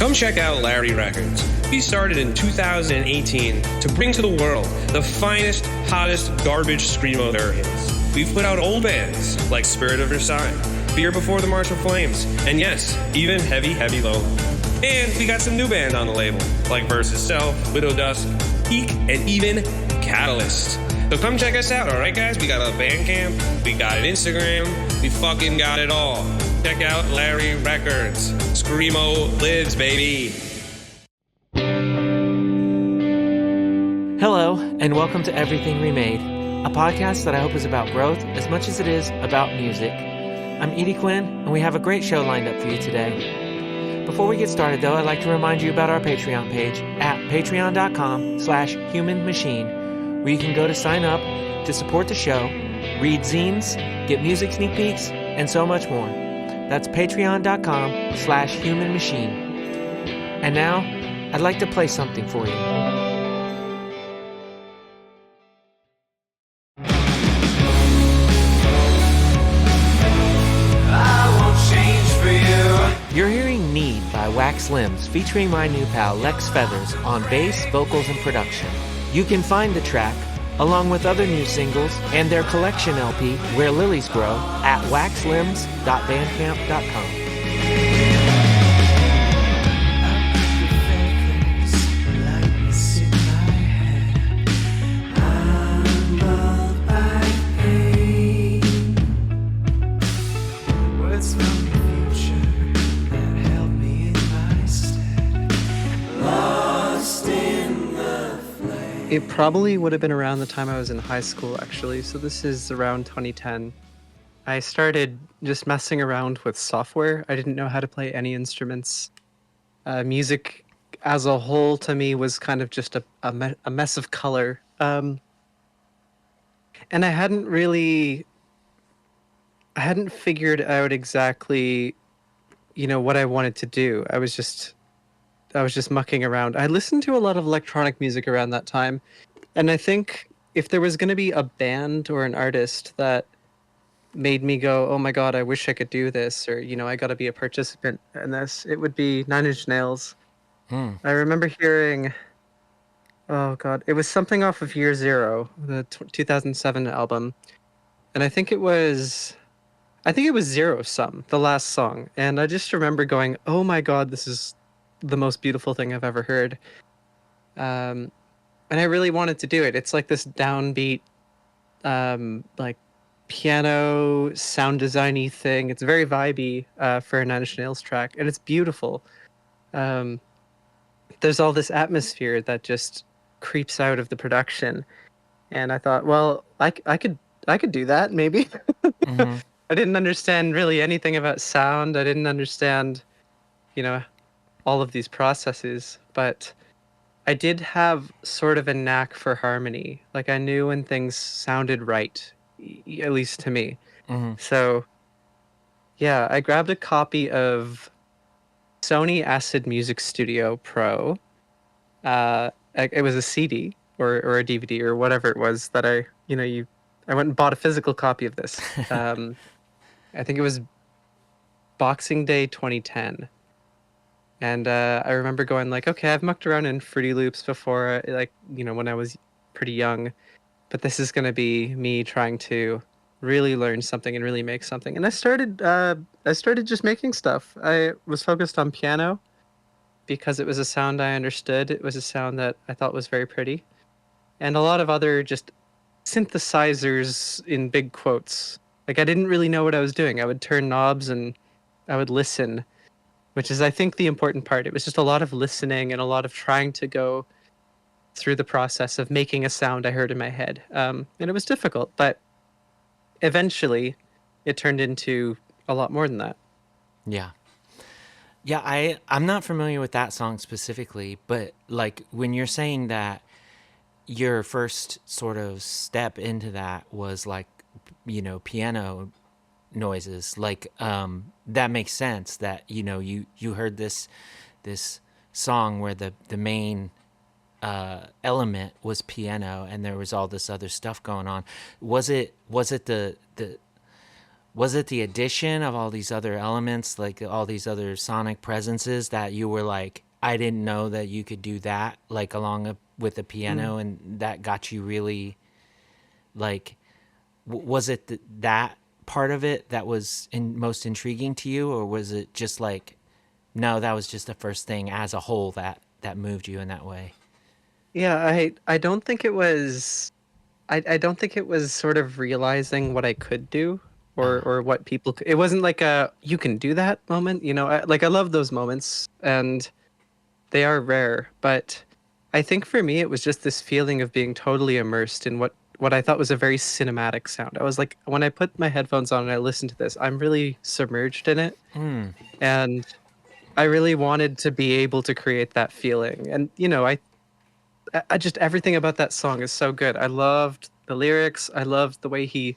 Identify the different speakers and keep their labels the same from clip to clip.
Speaker 1: Come check out Larry Records. We started in 2018 to bring to the world the finest, hottest garbage screamo there is. We've put out old bands like Spirit of Versailles, Fear Before the March of Flames, and yes, even Heavy, Heavy Low. And we got some new bands on the label, like Versus Self, Widow Dusk, Peak, and even Catalyst. So come check us out, alright guys? We got a Bandcamp, we got an Instagram, we fucking got it all. Check out Larry Records. Screamo lives, baby.
Speaker 2: Hello, and welcome to Everything Remade, a podcast that I hope is about growth as much as it is about music. I'm Edie Quinn, and we have a great show lined up for you today. Before we get started, though, I'd like to remind you about our Patreon page at patreon.com/humanmachine, where you can go to sign up to support the show, read zines, get music sneak peeks, and so much more. That's patreon.com/humanmachine. And now, I'd like to play something for you. You're hearing Need by Waxlimbs, featuring my new pal Lex Feathers on bass, vocals, and production. You can find the track, along with other new singles and their collection LP, Where Lilies Grow, at waxlimbs.bandcamp.com.
Speaker 3: It probably would have been around the time I was in high school, actually. So this is around 2010. I started just messing around with software. I didn't know how to play any instruments. Music as a whole to me was kind of just a mess of color. And I hadn't figured out exactly, what I wanted to do. I was just mucking around. I listened to a lot of electronic music around that time. And I think if there was going to be a band or an artist that made me go, oh my God, I wish I could do this, or, I got to be a participant in this, it would be Nine Inch Nails. I remember hearing, oh God, it was something off of Year Zero, the 2007 album. And I think it was Zero Sum, the last song. And I just remember going, oh my God, this is the most beautiful thing I've ever heard. And I really wanted to do it. It's like this downbeat, like piano sound designy thing. It's very vibey for a Nine Inch Nails track, and it's beautiful. There's all this atmosphere that just creeps out of the production, and I thought, well, I could do that maybe. Mm-hmm. I didn't understand really anything about sound. I didn't understand, all of these processes, but I did have sort of a knack for harmony. Like I knew when things sounded right, at least to me. Mm-hmm. So yeah, I grabbed a copy of Sony Acid Music Studio Pro. It was a CD or a DVD or whatever it was that I went and bought a physical copy of this. I think it was Boxing Day 2010. And I remember going like, okay, I've mucked around in Fruity Loops before, when I was pretty young, but this is going to be me trying to really learn something and really make something. And I started just making stuff. I was focused on piano because it was a sound I understood. It was a sound that I thought was very pretty. And a lot of other just synthesizers in big quotes. Like I didn't really know what I was doing. I would turn knobs and I would listen, which is, I think, the important part. It was just a lot of listening and a lot of trying to go through the process of making a sound I heard in my head. And it was difficult, but eventually it turned into a lot more than that.
Speaker 2: Yeah. Yeah, I'm not familiar with that song specifically, but like when you're saying that your first sort of step into that was like, piano noises, like that makes sense that you heard this song where the main element was piano and there was all this other stuff going on. Was it the was it the addition of all these other elements, like all these other sonic presences that you were like, I didn't know that you could do that, like with the
Speaker 3: Mm.
Speaker 2: piano, and that got you really like, was it that part of it that was most intriguing to you, or was it just like, no, that was just the first thing as a whole that moved you in that way?
Speaker 3: Yeah, I don't think it was I don't think it was sort of realizing what I could do
Speaker 2: Ah,
Speaker 3: or what people could, it wasn't like a you can do that moment, you know. I love those moments and they are rare, but I think for me it was just this feeling of being totally immersed in what I thought was a very cinematic sound. I was like when I put my headphones on and I listened to this, I'm really submerged in it and I really wanted to be able to create that feeling. And you know, I just everything about that song is so good. I loved the lyrics. I loved the way he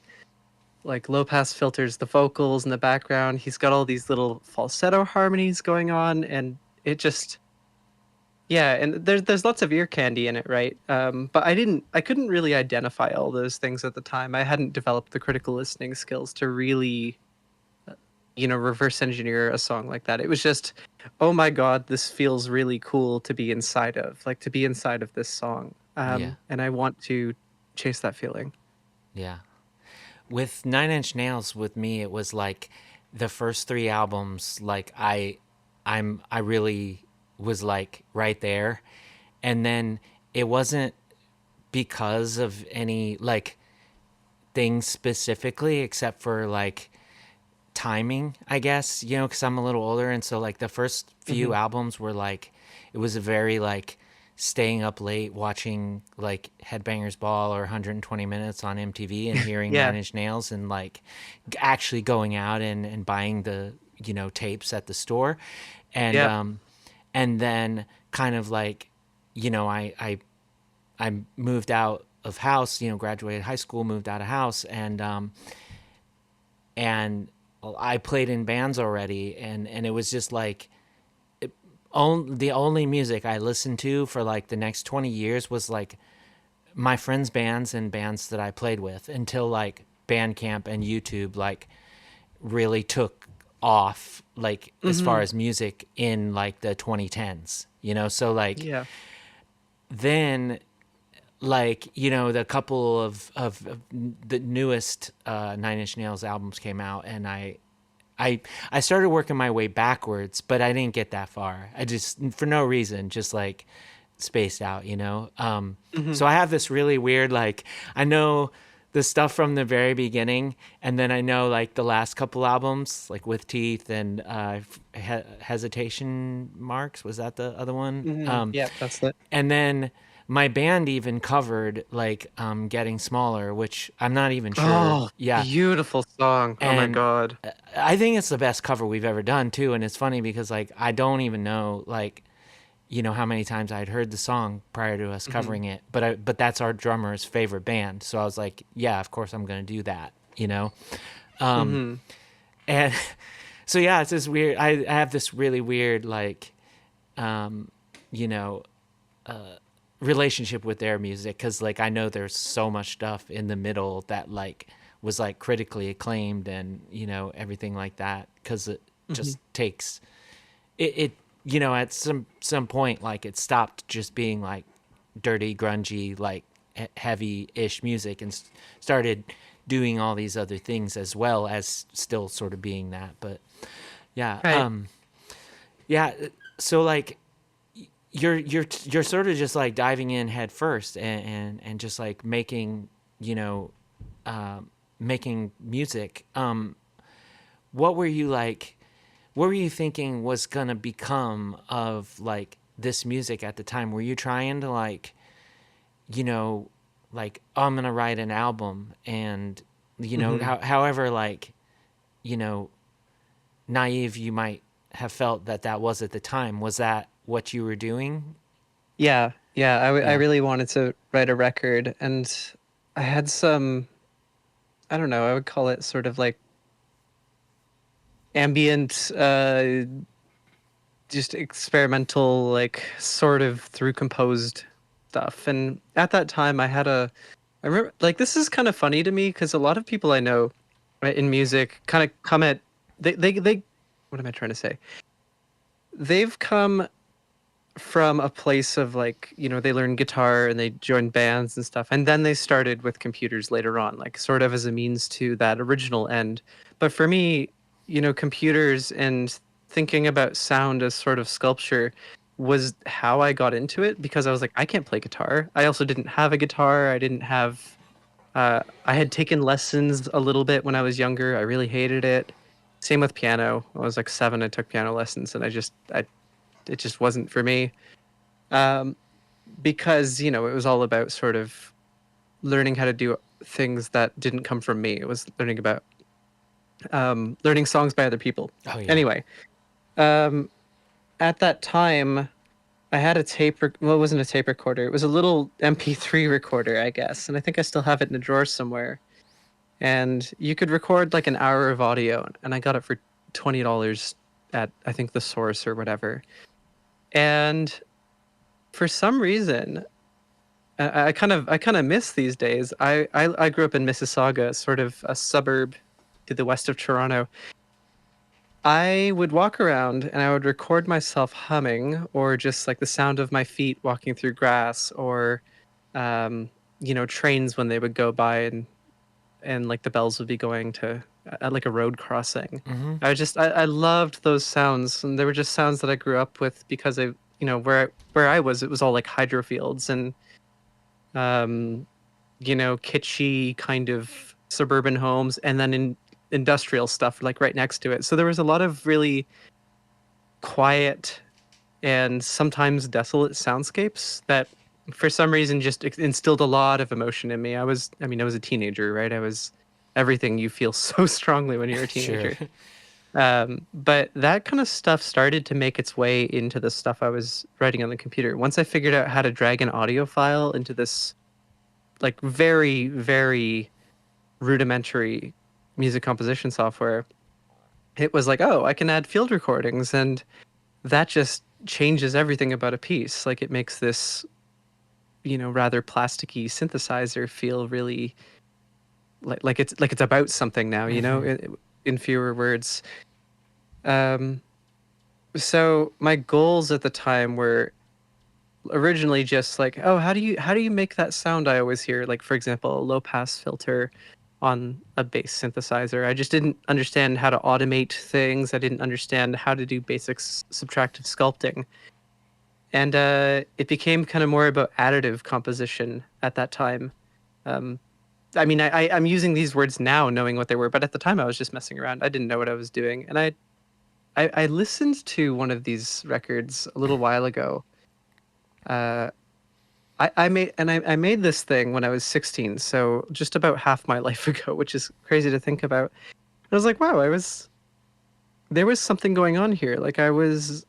Speaker 3: like low pass filters the vocals in the background. He's got all these little falsetto harmonies going on, and it just yeah. And there's lots of ear candy in it, right? But I couldn't really identify all those things at the time. I hadn't developed the critical listening skills to really reverse engineer a song like that. It was just, oh my god, this feels really cool to be inside of, like to be inside of this song.
Speaker 2: yeah,
Speaker 3: And I want to chase that feeling.
Speaker 2: yeah. With Nine Inch Nails, with me, it was like the first three albums. Like I really was like right there, and then it wasn't because of any like things specifically, except for like timing, I guess. Because I'm a little older, and so like the first
Speaker 3: Hmm.
Speaker 2: few albums were like, it was a very like staying up late watching like Headbangers Ball or 120 Minutes on MTV and hearing
Speaker 3: Yeah,
Speaker 2: Nine Inch Nails and like actually going out and buying the tapes at the store, and
Speaker 3: yeah,
Speaker 2: and then kind of like I moved out of house, graduated high school, moved out of house, and I played in bands already, and it was just like the only music I listened to for like the next 20 years was like my friends' bands and bands that I played with until like Bandcamp and YouTube like really took off like as far
Speaker 3: hmm,
Speaker 2: as music in like the 2010s, so like
Speaker 3: yeah.
Speaker 2: then like the couple of the newest Nine Inch Nails albums came out, and I started working my way backwards, but I didn't get that far. I just for no reason just like spaced out,
Speaker 3: Hmm.
Speaker 2: so I have this really weird like I know the stuff from the very beginning, and then I know like the last couple albums like With Teeth and Hesitation Marks, was that the other one?
Speaker 3: Hmm. Yeah, that's it.
Speaker 2: And then my band even covered like Getting Smaller, which I'm not even sure.
Speaker 3: Oh,
Speaker 2: Yeah.
Speaker 3: beautiful song. Oh my
Speaker 2: And
Speaker 3: god.
Speaker 2: I think it's the best cover we've ever done too, and it's funny because like I don't even know like how many times I'd heard the song prior to us
Speaker 3: Hmm.
Speaker 2: covering it, but that's our drummer's favorite band, so I was like, yeah, of course I'm going to do that.
Speaker 3: Hmm.
Speaker 2: And so yeah, it's this weird I have this really weird like you know relationship with their music, because like I know there's so much stuff in the middle that like was like critically acclaimed and everything like that, because it
Speaker 3: Hmm.
Speaker 2: just takes it at some point like it stopped just being like dirty grungy like heavy-ish music and started doing all these other things as well as still sort of being that. But yeah,
Speaker 3: Right.
Speaker 2: yeah, so like you're sort of just like diving in head first and just like making you know making music. What were you like, what were you thinking was gonna become of like this music at the time? Were you trying to like you know like, oh, I'm gonna write an album, and
Speaker 3: Hmm.
Speaker 2: however like you know naive you might have felt that was at the time, was that what you were doing?
Speaker 3: Yeah, yeah. I
Speaker 2: Yeah.
Speaker 3: really wanted to write a record, and I had some, I don't know, I would call it sort of like ambient, just experimental, like sort of through composed stuff. And at that time, I remember, like, this is kind of funny to me because a lot of people I know right, in music kind of come at they what am I trying to say? They've come from a place of like, they learned guitar and they joined bands and stuff, and then they started with computers later on, like sort of as a means to that original end. But for me, computers and thinking about sound as sort of sculpture was how I got into it, because I was like, I can't play guitar. I also didn't have a guitar. I didn't have I had taken lessons a little bit when I was younger. I really hated it. Same with piano. I was like 7. I took piano lessons, and it just wasn't for me. Um, because it was all about sort of learning how to do things that didn't come from me. It was learning about learning songs by other people.
Speaker 2: Oh yeah.
Speaker 3: Anyway, um, at that time, I had a well, it wasn't a tape recorder. It was a little MP3 recorder, I guess, and I think I still have it in a drawer somewhere. And you could record like an hour of audio, and I got it for $20 at, I think, the Source or whatever. And for some reason, I kind of miss these days. I grew up in Mississauga, sort of a suburb to the west of Toronto. I would walk around and I would record myself humming, or just like the sound of my feet walking through grass, or trains when they would go by, and like the bells would be going to at like a road crossing.
Speaker 2: Mm-hmm.
Speaker 3: I loved those sounds, and they were just sounds that I grew up with, because where I was, it was all like hydro fields and um kitschy kind of suburban homes, and then in industrial stuff like right next to it. So there was a lot of really quiet and sometimes desolate soundscapes that for some reason just instilled a lot of emotion in me. I was a teenager, right? I was everything you feel so strongly when you're a
Speaker 2: Sure.
Speaker 3: teenager. But that kind of stuff started to make its way into the stuff I was writing on the computer. Once I figured out how to drag an audio file into this like very, very rudimentary music composition software, it was like, oh, I can add field recordings, and that just changes everything about a piece. Like it makes this, rather plasticky synthesizer feel really like it's about something now,
Speaker 2: Mm-hmm.
Speaker 3: in fewer words. Um, so my goals at the time were originally just like, oh, how do you make that sound I always hear? Like, for example, a low pass filter on a bass synthesizer. I just didn't understand how to automate things. I didn't understand how to do basic subtractive sculpting. And it became kind of more about additive composition at that time. Um, I mean, I'm using these words now knowing what they were, but at the time I was just messing around. I didn't know what I was doing. And I listened to one of these records a little while ago. Uh, I made this thing when I was 16, so just about half my life ago, which is crazy to think about. I was like, wow, there was something going on here. Like I was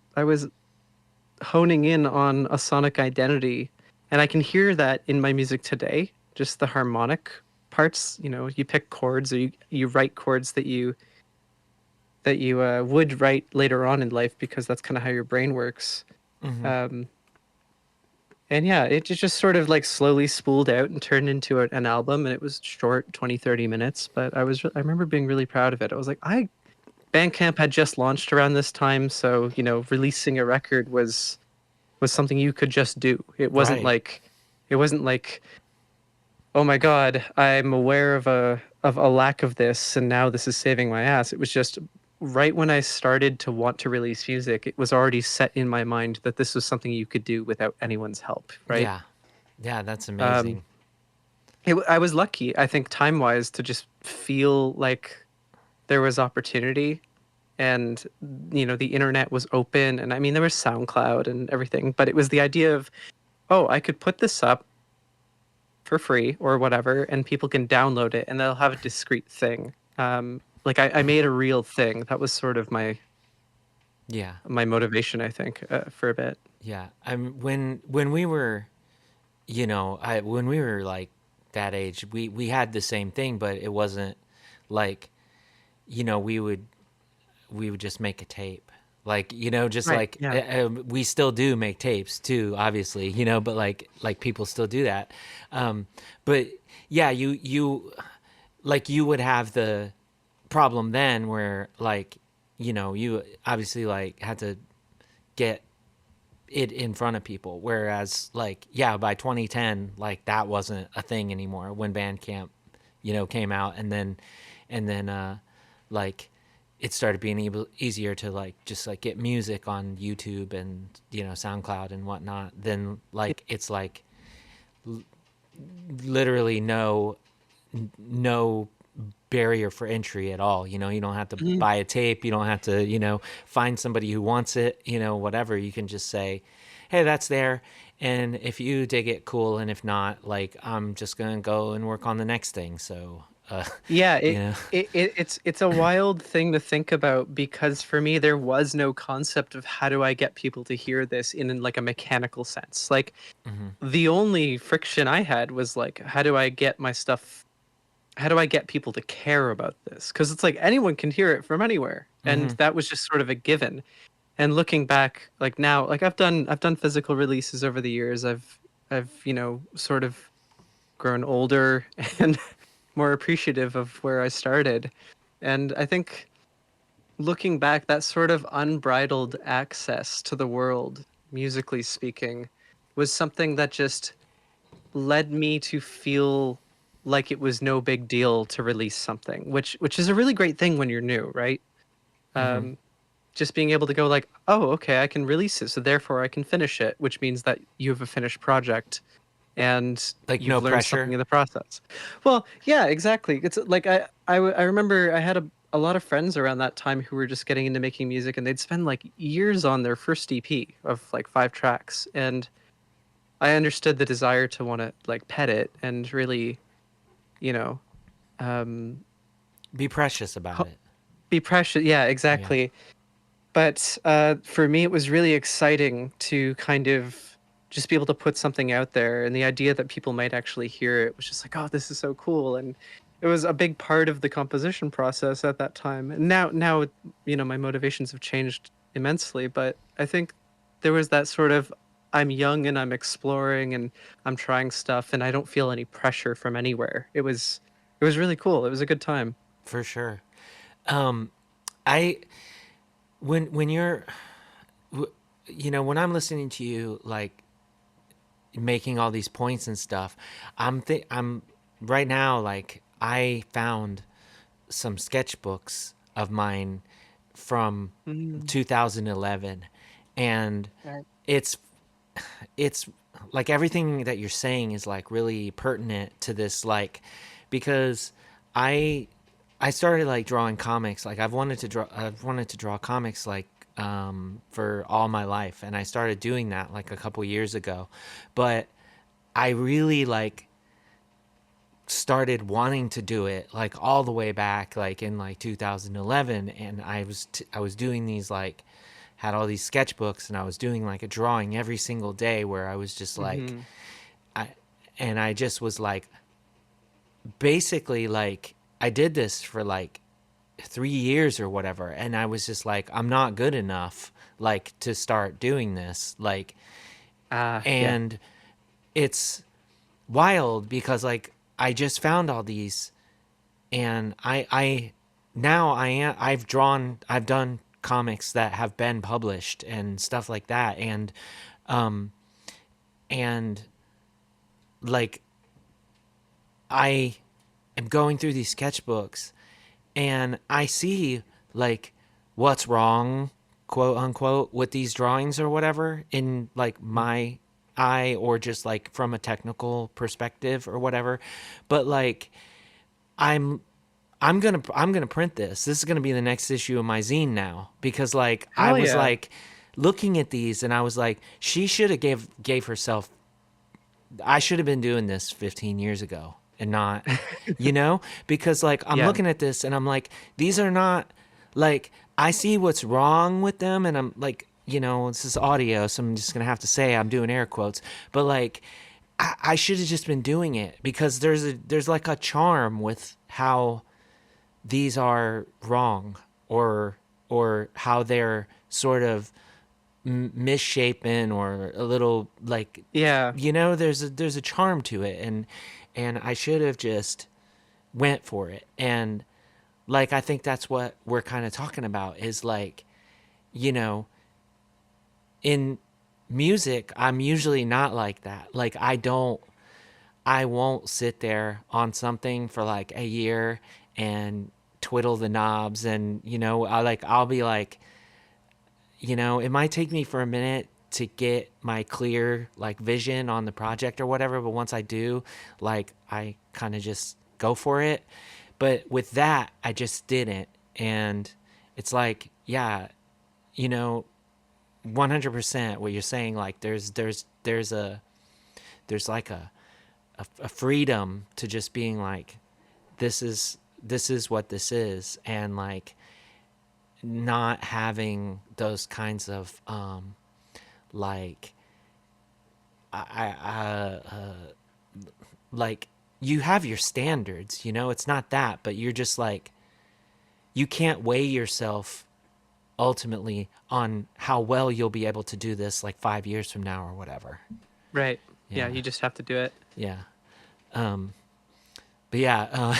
Speaker 3: honing in on a sonic identity, and I can hear that in my music today. Just the harmonic parts, you pick chords, or you write chords that you would write later on in life, because that's kind of how your brain works.
Speaker 2: Mm-hmm.
Speaker 3: And yeah, it just sort of like slowly spooled out and turned into an album, and it was short, 20, 30 minutes, but I remember being really proud of it. I was like, Bandcamp had just launched around this time, so, releasing a record was something you could just do.
Speaker 2: Right.
Speaker 3: It wasn't like, oh my God, I'm aware of a lack of this, and now this is saving my ass. It was just right when I started to want to release music, it was already set in my mind that this was something you could do without anyone's help, right?
Speaker 2: Yeah. Yeah, that's
Speaker 3: Um,
Speaker 2: amazing.
Speaker 3: I was lucky, I think, time-wise, to just feel like there was opportunity, and the internet was open, and I mean there was SoundCloud and everything, but it was the idea of, oh, I could put this up for free or whatever, and people can download it, and they'll have a discrete thing. Like I made a real thing. That was sort of
Speaker 2: Yeah.
Speaker 3: my motivation, I think, for a bit.
Speaker 2: Yeah. When we were, when we were like that age, we had the same thing, but it wasn't like, we would just make a tape. Like, just
Speaker 3: Right.
Speaker 2: like
Speaker 3: Yeah.
Speaker 2: we still do make tapes too, obviously, but like people still do that. But yeah, you like you would have problem then where like, you know, you obviously like had to get it in front of people, whereas like, yeah, by 2010 like that wasn't a thing anymore when Bandcamp, you know, came out. And then like it started being easier to like just like get music on YouTube and, you know, SoundCloud and whatnot. Then like it's like literally no barrier for entry at all. You know, you don't have to
Speaker 3: Mhm.
Speaker 2: buy a tape, you don't have to, you know, find somebody who wants it, you know, whatever. You can just say, hey, that's there, and if you dig it, cool, and if not, like, I'm just gonna go and work on the next thing. So
Speaker 3: Yeah,
Speaker 2: you
Speaker 3: it,
Speaker 2: know.
Speaker 3: it it it's a wild thing to think about because for me there was no concept of how do I get people to hear this in like a mechanical sense. Like
Speaker 2: Hmm.
Speaker 3: the only friction I had was like how do I get people to care about this? Because it's like anyone can hear it from anywhere, and
Speaker 2: Hmm.
Speaker 3: that was just sort of a given. And looking back, like now, like I've done physical releases over the years. I've sort of grown older and more appreciative of where I started. And I think looking back, that sort of unbridled access to the world, musically speaking, was something that just led me to feel like it was no big deal to release something, which is a really great thing when you're new, right?
Speaker 2: Hmm.
Speaker 3: Um, just being able to go like, oh, okay, I can release it, so therefore I can finish it, which means that you have a finished project and
Speaker 2: Like
Speaker 3: you've
Speaker 2: no
Speaker 3: learned something
Speaker 2: pressure.
Speaker 3: in the process. Well, yeah, exactly. It's like I remember I had a lot of friends around that time who were just getting into making music, and they'd spend like years on their first EP of like 5 tracks, and I understood the desire to want to like pet it and really, you know, um,
Speaker 2: Be precious about
Speaker 3: ho-
Speaker 2: it.
Speaker 3: be precious. Yeah,
Speaker 2: Yeah.
Speaker 3: exactly. But for me, it was really exciting to kind of just be able to put something out there, and the idea that people might actually hear it was just like, oh, this is so cool, and it was a big part of the composition process at that time. And now, my motivations have changed immensely, but I think there was that sort of I'm young and I'm exploring and I'm trying stuff, and I don't feel any pressure from anywhere. It was really cool. It was a good time.
Speaker 2: For sure. um I when you're you know, when I'm listening to you like making all these points and stuff, I'm right now like I found some sketchbooks of mine from
Speaker 3: Mm,
Speaker 2: 2011, and
Speaker 3: right.
Speaker 2: it's it's like everything that you're saying is like really pertinent to this, like, because I I started like drawing comics. Like I've wanted to draw comics like for all my life, and I started doing that like a couple years ago. But I really like started wanting to do it like all the way back like in like 2011, and I was doing these like had all these sketchbooks, and I was doing like a drawing every single day where I was just like
Speaker 3: Mm-hmm.
Speaker 2: I and I just was like basically like I did this for like 3 years or whatever, and I was just like I'm not good enough like to start doing this, like.
Speaker 3: Ah, yeah.
Speaker 2: And it's wild because like I just found all these, and I now I've done comics that have been published and stuff like that, um and like I am going through these sketchbooks, and I see like what's wrong, quote unquote, with these drawings or whatever in like my eye, or just like from a technical perspective or whatever. But like I'm I'm gonna print this. This is gonna be the next issue of my zine now, because like I
Speaker 3: Hell
Speaker 2: was
Speaker 3: yeah.
Speaker 2: like looking at these, and I was like, she should have gave herself. I should have been doing this 15 years ago and not, you know, because like I'm
Speaker 3: Yeah.
Speaker 2: looking at this and I'm like, these are not like, I see what's wrong with them, and I'm like, you know, this is audio, so I'm just gonna have to say I'm doing air quotes, but like I should have just been doing it, because there's like a charm with how these are wrong, or how they're sort of misshapen or a little like,
Speaker 3: Yeah.
Speaker 2: you know, there's a charm to it, and I should have just went for it. And like I think that's what we're kind of talking about is like, you know, in music, I'm usually not like that. Like I won't sit there on something for like a year and twiddle the knobs and I'll be like, it might take me for a minute to get my clear like vision on the project or whatever, but once I do, like I kind of just go for it. But with that, I just didn't. And it's like, yeah, you know, 100% what you're saying, like there's like a freedom to just being like, this is what this is, and like not having those kinds of like like you have your standards, it's not that, but you're just like, you can't weigh yourself ultimately on how well you'll be able to do this like 5 years from now or whatever.
Speaker 3: Right. Yeah,
Speaker 2: Yeah.
Speaker 3: you just have to do it.
Speaker 2: Yeah. But yeah, well,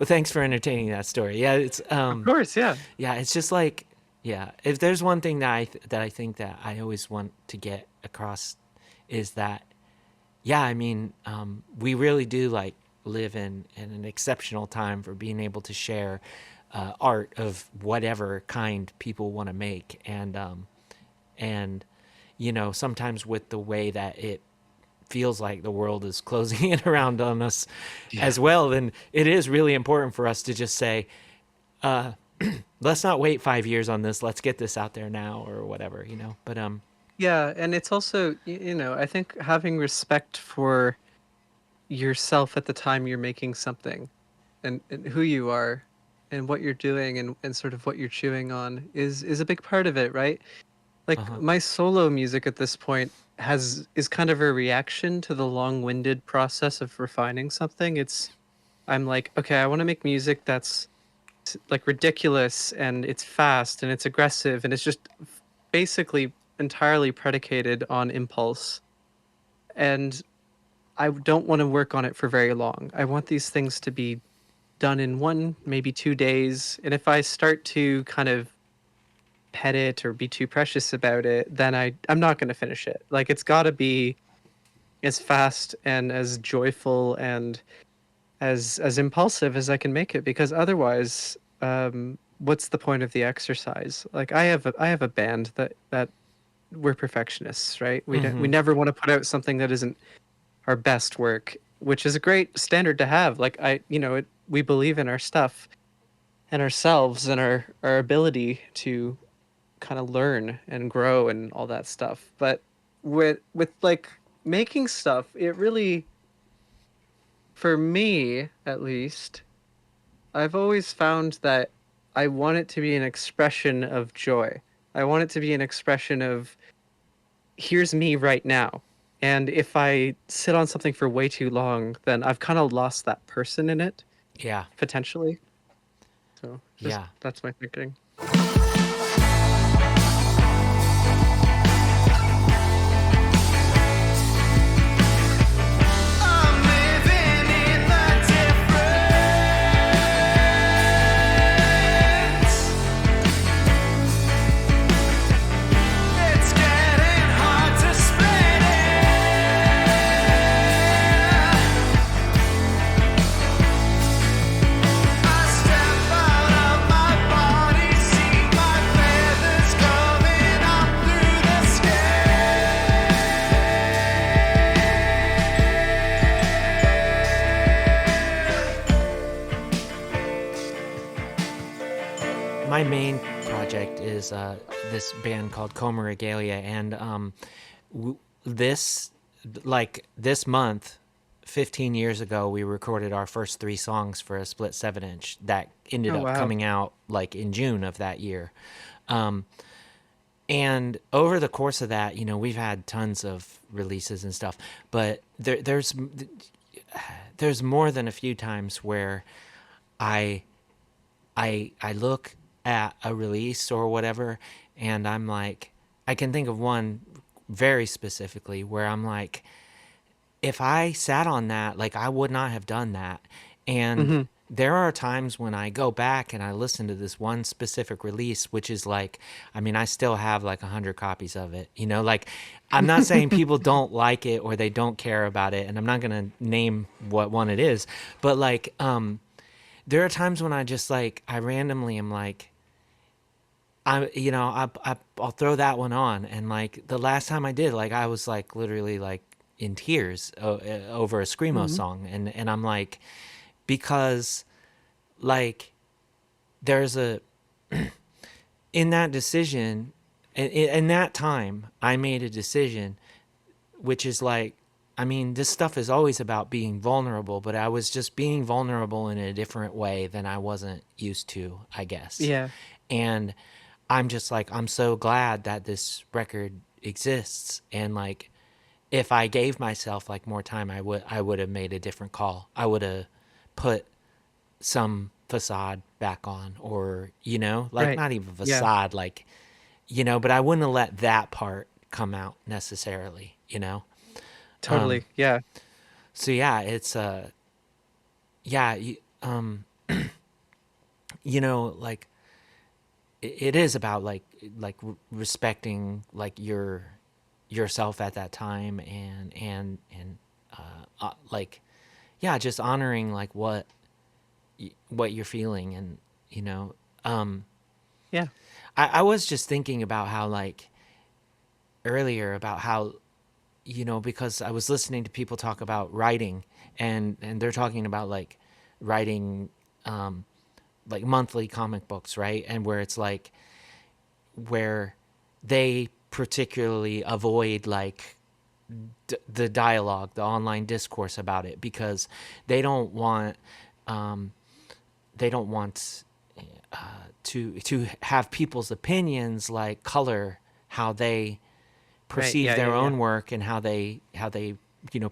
Speaker 2: thanks for entertaining that story. Yeah, it's
Speaker 3: Of course, yeah.
Speaker 2: yeah, it's just like, yeah, if there's one thing that I think that I always want to get across is that, yeah, I mean, we really do like live in an exceptional time for being able to share art of whatever kind people want to make, and sometimes with the way that it feels like the world is closing in around on us
Speaker 3: Yeah.
Speaker 2: as well, then it is really important for us to just say, let's not wait 5 years on this. Let's get this out there now or whatever, But
Speaker 3: Yeah, and it's also, I think having respect for yourself at the time you're making something, and who you are and what you're doing, and sort of what you're chewing on is a big part of it, right? Like
Speaker 2: uh-huh.
Speaker 3: my solo music at this point is kind of a reaction to the long-winded process of refining something. I'm like, okay, I want to make music that's like ridiculous, and it's fast and it's aggressive, and it's just basically entirely predicated on impulse. And I don't want to work on it for very long. I want these things to be done in 1, maybe 2 days. And if I start to kind of pet it or be too precious about it, then I'm not going to finish it. Like it's got to be as fast and as joyful and as impulsive as I can make it, because otherwise, what's the point of the exercise? Like I have a band that we're perfectionists, right? We
Speaker 2: Mm-hmm.
Speaker 3: never want to put out something that isn't our best work, which is a great standard to have. Like we believe in our stuff and ourselves and our ability to kind of learn and grow and all that stuff. But with like making stuff, it really, for me at least, I've always found that I want it to be an expression of joy. I want it to be an expression of, here's me right now. And if I sit on something for way too long, then I've kind of lost that person in it,
Speaker 2: Yeah.
Speaker 3: potentially. So just
Speaker 2: Yeah.
Speaker 3: that's my thinking.
Speaker 4: I'm living in the difference. It's getting hard to split it. I step out of my body, see my feathers coming up through the
Speaker 2: My main project is this band called Coma Regalia, and this this month, 15 years ago, we recorded our first 3 songs for a split 7-inch that ended
Speaker 3: Oh
Speaker 2: up
Speaker 3: wow.
Speaker 2: coming out like in June of that year. And over the course of that, we've had tons of releases and stuff, but there's more than a few times where I I look at a release or whatever, and I'm like, I can think of one very specifically where I'm like, if I sat on that, like I would not have done that. And
Speaker 3: Hmm.
Speaker 2: there are times when I go back and I listen to this one specific release, which is like, I mean, I still have like 100 copies of it. You know, like I'm not saying people don't like it or they don't care about it, and I'm not gonna name what one it is, but like, there are times when I just like I randomly am like, I'll throw that one on, and like the last time I did, like I was like literally like in tears over a screamo
Speaker 3: Mhm.
Speaker 2: song, and I'm like, because like there's a in that decision, in that time I made a decision, which is like, I mean, this stuff is always about being vulnerable, but I was just being vulnerable in a different way than I wasn't used to, I guess.
Speaker 3: Yeah.
Speaker 2: And I'm just like, I'm so glad that this record exists. And like, if I gave myself like more time, I would have made a different call. I would have put some facade back on, or like
Speaker 3: Right.
Speaker 2: not even
Speaker 3: Yeah.
Speaker 2: facade, like but I wouldn't have let that part come out necessarily.
Speaker 3: Totally. Yeah.
Speaker 2: So yeah, it's yeah, like it is about like respecting like yourself at that time, and like yeah, just honoring like what you're feeling, and you know um
Speaker 3: Yeah.
Speaker 2: I was just thinking about how like earlier about how because I was listening to people talk about writing, and they're talking about like writing like monthly comic books, right? And where it's like where they particularly avoid like the dialogue, the online discourse about it, because they don't want um, they don't want to have people's opinions like color how they
Speaker 3: Right.
Speaker 2: perceive
Speaker 3: Yeah.
Speaker 2: their
Speaker 3: Yeah. Yeah.
Speaker 2: own work, and how they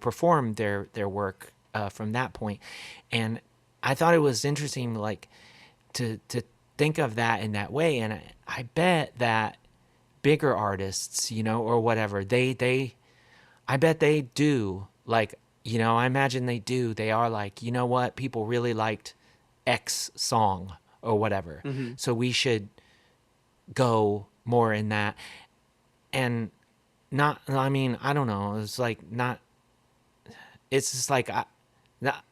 Speaker 2: perform their work from that point. And I thought it was interesting, like to think of that in that way. And I bet that bigger artists, or whatever, they I bet they do, like, I imagine they do. They are like, you know what, people really liked X song or whatever,
Speaker 3: Hmm.
Speaker 2: so we should go more in that. And not, I mean, I don't know, it's like not, it's just like not,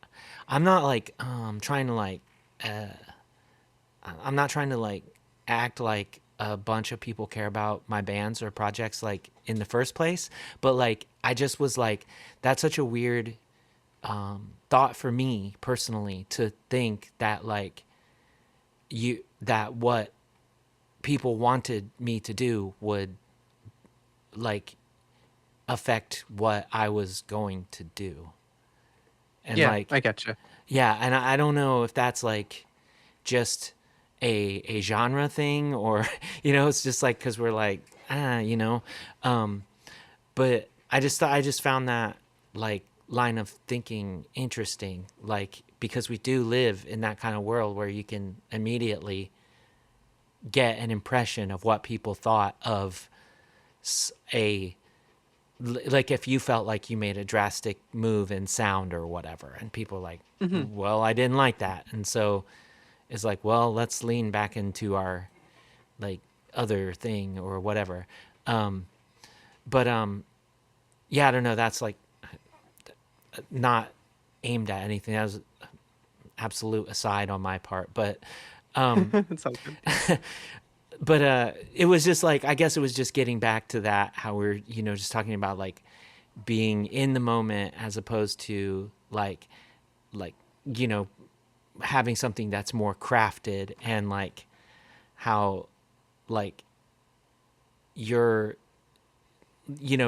Speaker 2: I'm not like trying to like I'm not trying to like act like a bunch of people care about my bands or projects like in the first place, but like I just was like, that's such a weird thought for me personally, to think that like that what people wanted me to do would like affect what I was going to do. And
Speaker 3: Yeah.
Speaker 2: like,
Speaker 3: I gotcha.
Speaker 2: yeah, and I don't know if that's like just a genre thing, or it's just like because we're like um but I just found that like line of thinking interesting, like because we do live in that kind of world where you can immediately get an impression of what people thought of a like if you felt like you made a drastic move in sound or whatever, and people are like,
Speaker 3: Hmm.
Speaker 2: well, I didn't like that. And so it's like, well, let's lean back into our like other thing or whatever. um but yeah, I don't know, that's like not aimed at anything. That was absolute aside on my part, but
Speaker 3: It's all good.
Speaker 2: it was just like, I guess it was just getting back to that, how we're just talking about like being in the moment as opposed to like you know having something that's more crafted, and like how like you're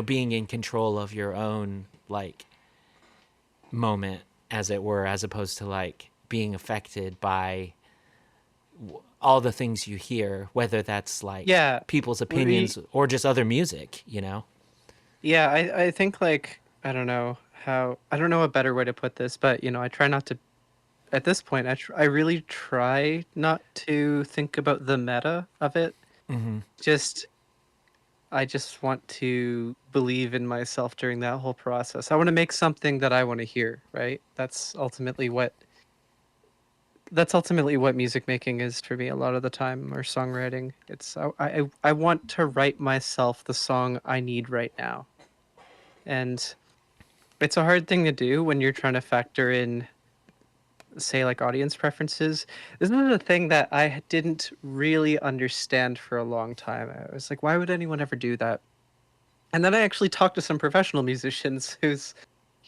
Speaker 2: being in control of your own like moment, as it were, as opposed to like being affected by all the things you hear, whether that's like
Speaker 3: Yeah.
Speaker 2: people's
Speaker 3: We.
Speaker 2: opinions or just other music.
Speaker 3: Yeah. I think like I don't know a better way to put this, but I try not to. At this point, I really try not to think about the meta of it.
Speaker 2: Mm-hmm.
Speaker 3: Just I just want to believe in myself during that whole process. I want to make something that I want to hear, right? That's ultimately what that's ultimately what music making is for me a lot of the time, or songwriting. It's I want to write myself the song I need right now, and it's a hard thing to do when you're trying to factor in, say, like audience preferences. This is a thing that I didn't really understand for a long time. I was like, why would anyone ever do that? And then I actually talked to some professional musicians who's,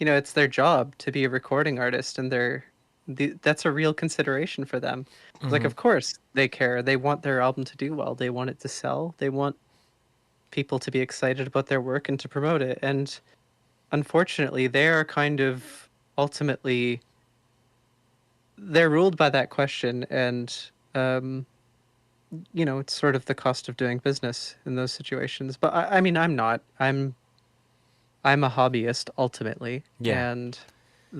Speaker 3: it's their job to be a recording artist, and that's a real consideration for them. It's like,
Speaker 2: Hmm.
Speaker 3: of course they care. They want their album to do well. They want it to sell. They want people to be excited about their work and to promote it. And unfortunately, they are kind of ultimately they're ruled by that question, and it's sort of the cost of doing business in those situations. But I mean, I'm not. I'm a hobbyist ultimately,
Speaker 2: Yeah.
Speaker 3: and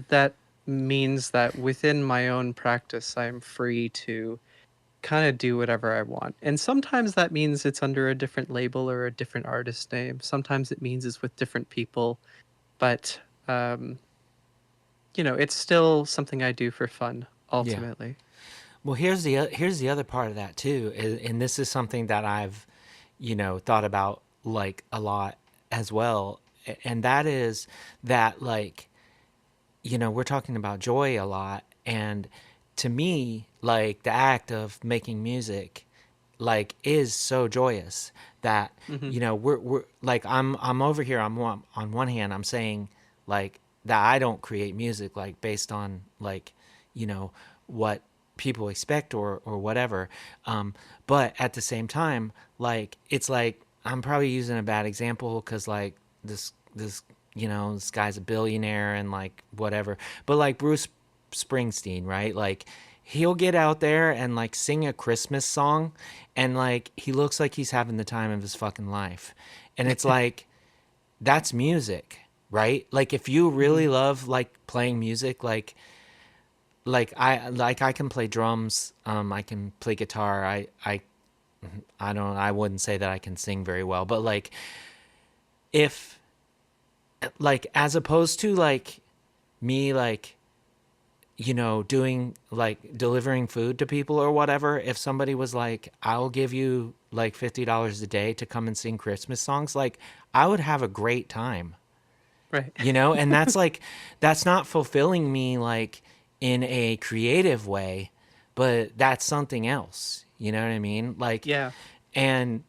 Speaker 3: that means that within my own practice, I'm free to kind of do whatever I want. And sometimes that means it's under a different label or a different artist name. Sometimes it means it's with different people, but um, it's still something I do for fun
Speaker 2: Yeah.
Speaker 3: ultimately.
Speaker 2: Well, here's the other part of that too, and this is something that I've, thought about like a lot as well, and that is that like, we're talking about joy a lot, and to me, like the act of making music, like is so joyous that
Speaker 3: Hmm.
Speaker 2: we're like I'm over here. On one hand, I'm saying like that I don't create music like based on like what people expect or whatever. But at the same time, like it's like I'm probably using a bad example because like this this guy's a billionaire and like whatever. But like Bruce Springsteen, right? Like he'll get out there and like sing a Christmas song and like he looks like he's having the time of his fucking life. And it's like that's music, right? Like if you
Speaker 3: Hmm.
Speaker 2: really love like playing music, I can play drums, I can play guitar. I wouldn't say that I can sing very well, but like if like as opposed to like me like doing like delivering food to people or whatever, if somebody was like, I'll give you like $50 a day to come and sing Christmas songs, like I would have a great time,
Speaker 3: Right.
Speaker 2: and that's like, that's not fulfilling me like in a creative way, but that's something else. You know what I mean? Like,
Speaker 3: Yeah.
Speaker 2: and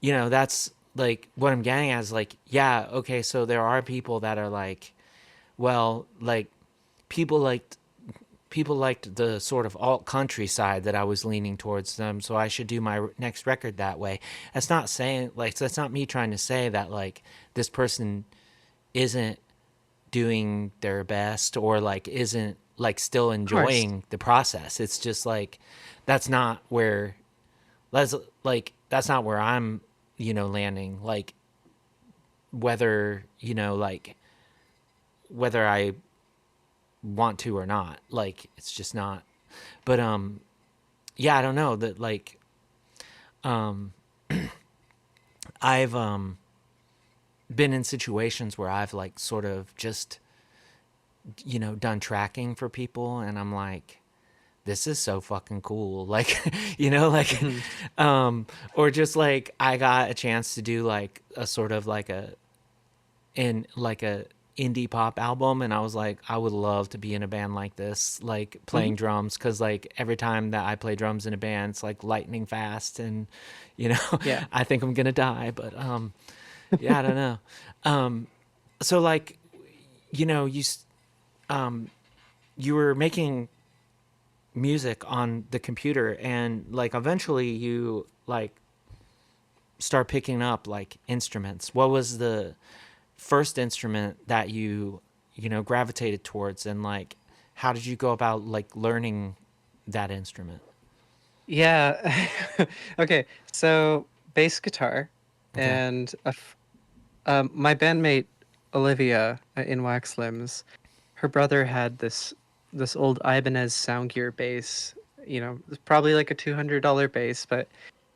Speaker 2: that's like what I'm getting at is like, yeah, okay, so there are people that are like, well, like people like people liked the sort of alt country side that I was leaning towards them, so I should do my next record that way. That's not saying like that's not me trying to say that like this person isn't doing their best or like isn't like still
Speaker 3: Of course.
Speaker 2: enjoying the process. It's just like that's not where that's that's not where I'm landing like whether like whether I want to or not, like it's just not. But yeah, I don't know that like um I've been in situations where I've like sort of just done tracking for people and I'm like this is so fucking cool, like like
Speaker 3: Hmm.
Speaker 2: or just like I got a chance to do like a sort of like a indie pop album and I was like I would love to be in a band like this, like
Speaker 3: Hmm.
Speaker 2: playing drums, because like every time that I play drums in a band it's like lightning fast and
Speaker 3: Yeah.
Speaker 2: I think I'm gonna die, but yeah, I don't know. So like you know you s- you were making music on the computer and like eventually you like start picking up like instruments. What was the first instrument that you gravitated towards, and like how did you go about like learning that instrument?
Speaker 3: Yeah. Okay. So bass guitar,
Speaker 2: Okay.
Speaker 3: and my bandmate Olivia in Waxlimbs, her brother had this old Ibanez Soundgear bass. It was probably like a $200 bass, but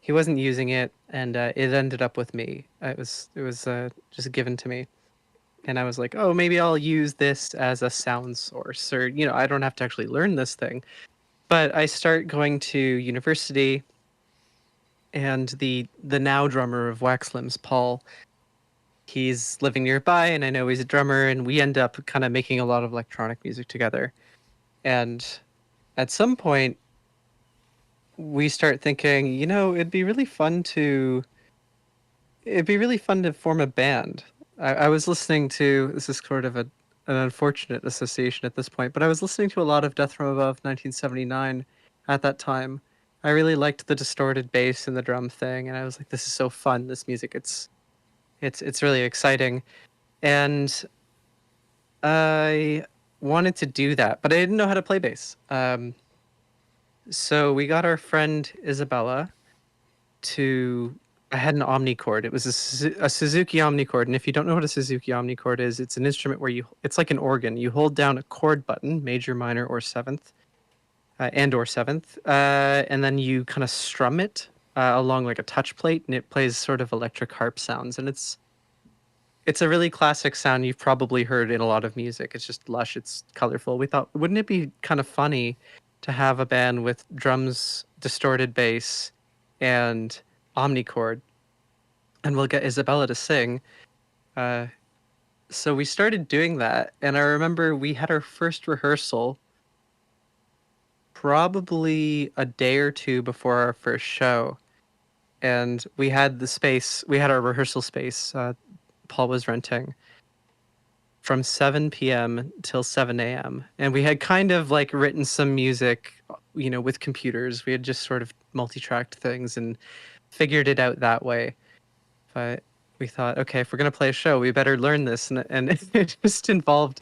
Speaker 3: he wasn't using it, and it ended up with me. It was just given to me, and I was like, oh, maybe I'll use this as a sound source, or I don't have to actually learn this thing. But I start going to university, and the now drummer of Waxlimbs, Paul, he's living nearby, and I know he's a drummer, and we end up kind of making a lot of electronic music together. And at some point, we start thinking, it'd be really fun to form a band. I was listening to, this is sort of an unfortunate association at this point, but I was listening to a lot of Death from Above 1979 at that time. I really liked the distorted bass and the drum thing, and I was like, this is so fun, this music. It's really exciting. And I wanted to do that, but I didn't know how to play bass. So we got our friend Isabella to. I had an omnichord. It was a Suzuki omnichord, and if you don't know what a Suzuki omnichord is, it's an instrument where it's like an organ. You hold down a chord button, major, minor, or seventh, or seventh, and then you kind of strum it along like a touch plate, and it plays sort of electric harp sounds, and it's a really classic sound you've probably heard in a lot of music. It's just lush, it's colorful. We thought, wouldn't it be kind of funny to have a band with drums, distorted bass, and omnichord, and we'll get Isabella to sing. So we started doing that, and I remember we had our first rehearsal probably a day or two before our first show, and we had our rehearsal space. Paul was renting from 7 p.m. till 7 a.m. And we had kind of like written some music, with computers. We had just sort of multi-tracked things and figured it out that way. But we thought, okay, if we're going to play a show, we better learn this. And it just involved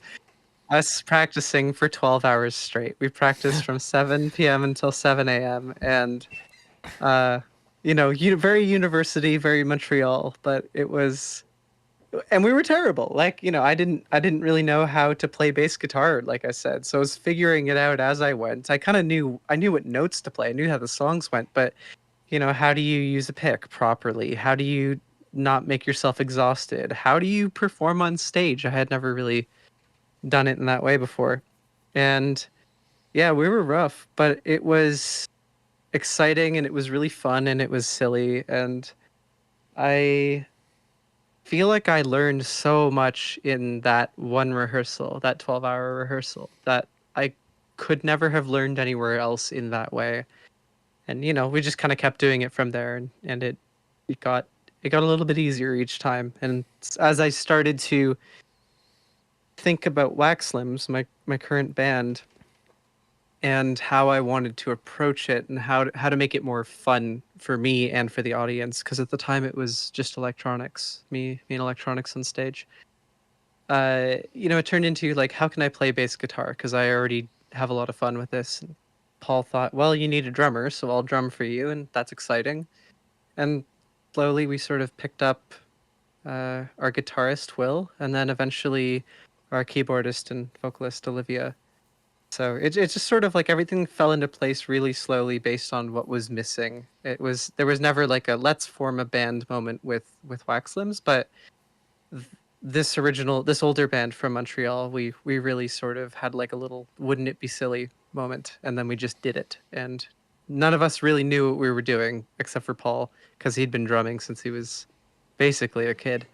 Speaker 3: us practicing for 12 hours straight. We practiced from 7 p.m. until 7 a.m. And, very university, very Montreal, but it was, and we were terrible. Like, I didn't really know how to play bass guitar, like I said. So I was figuring it out as I went. I knew what notes to play. I knew how the songs went, but how do you use a pick properly? How do you not make yourself exhausted? How do you perform on stage? I had never really done it in that way before. And yeah, we were rough, but it was exciting, and it was really fun, and it was silly, and I feel like I learned so much in that one rehearsal, that 12-hour rehearsal, that I could never have learned anywhere else in that way. And we just kind of kept doing it from there, and it got a little bit easier each time. And as I started to think about Waxlimbs, my current band, and how I wanted to approach it, and how to make it more fun for me and for the audience, because at the time it was just electronics, me and electronics on stage. It turned into like, how can I play bass guitar? Because I already have a lot of fun with this. And Paul thought, well, you need a drummer, so I'll drum for you, and that's exciting. And slowly we sort of picked up our guitarist, Will, and then eventually our keyboardist and vocalist, Olivia. So it just sort of like everything fell into place really slowly based on what was missing. There was never like a let's form a band moment with Waxlimbs, but this older band from Montreal, we really sort of had like a little wouldn't it be silly moment, and then we just did it. And none of us really knew what we were doing except for Paul, because he'd been drumming since he was basically a kid.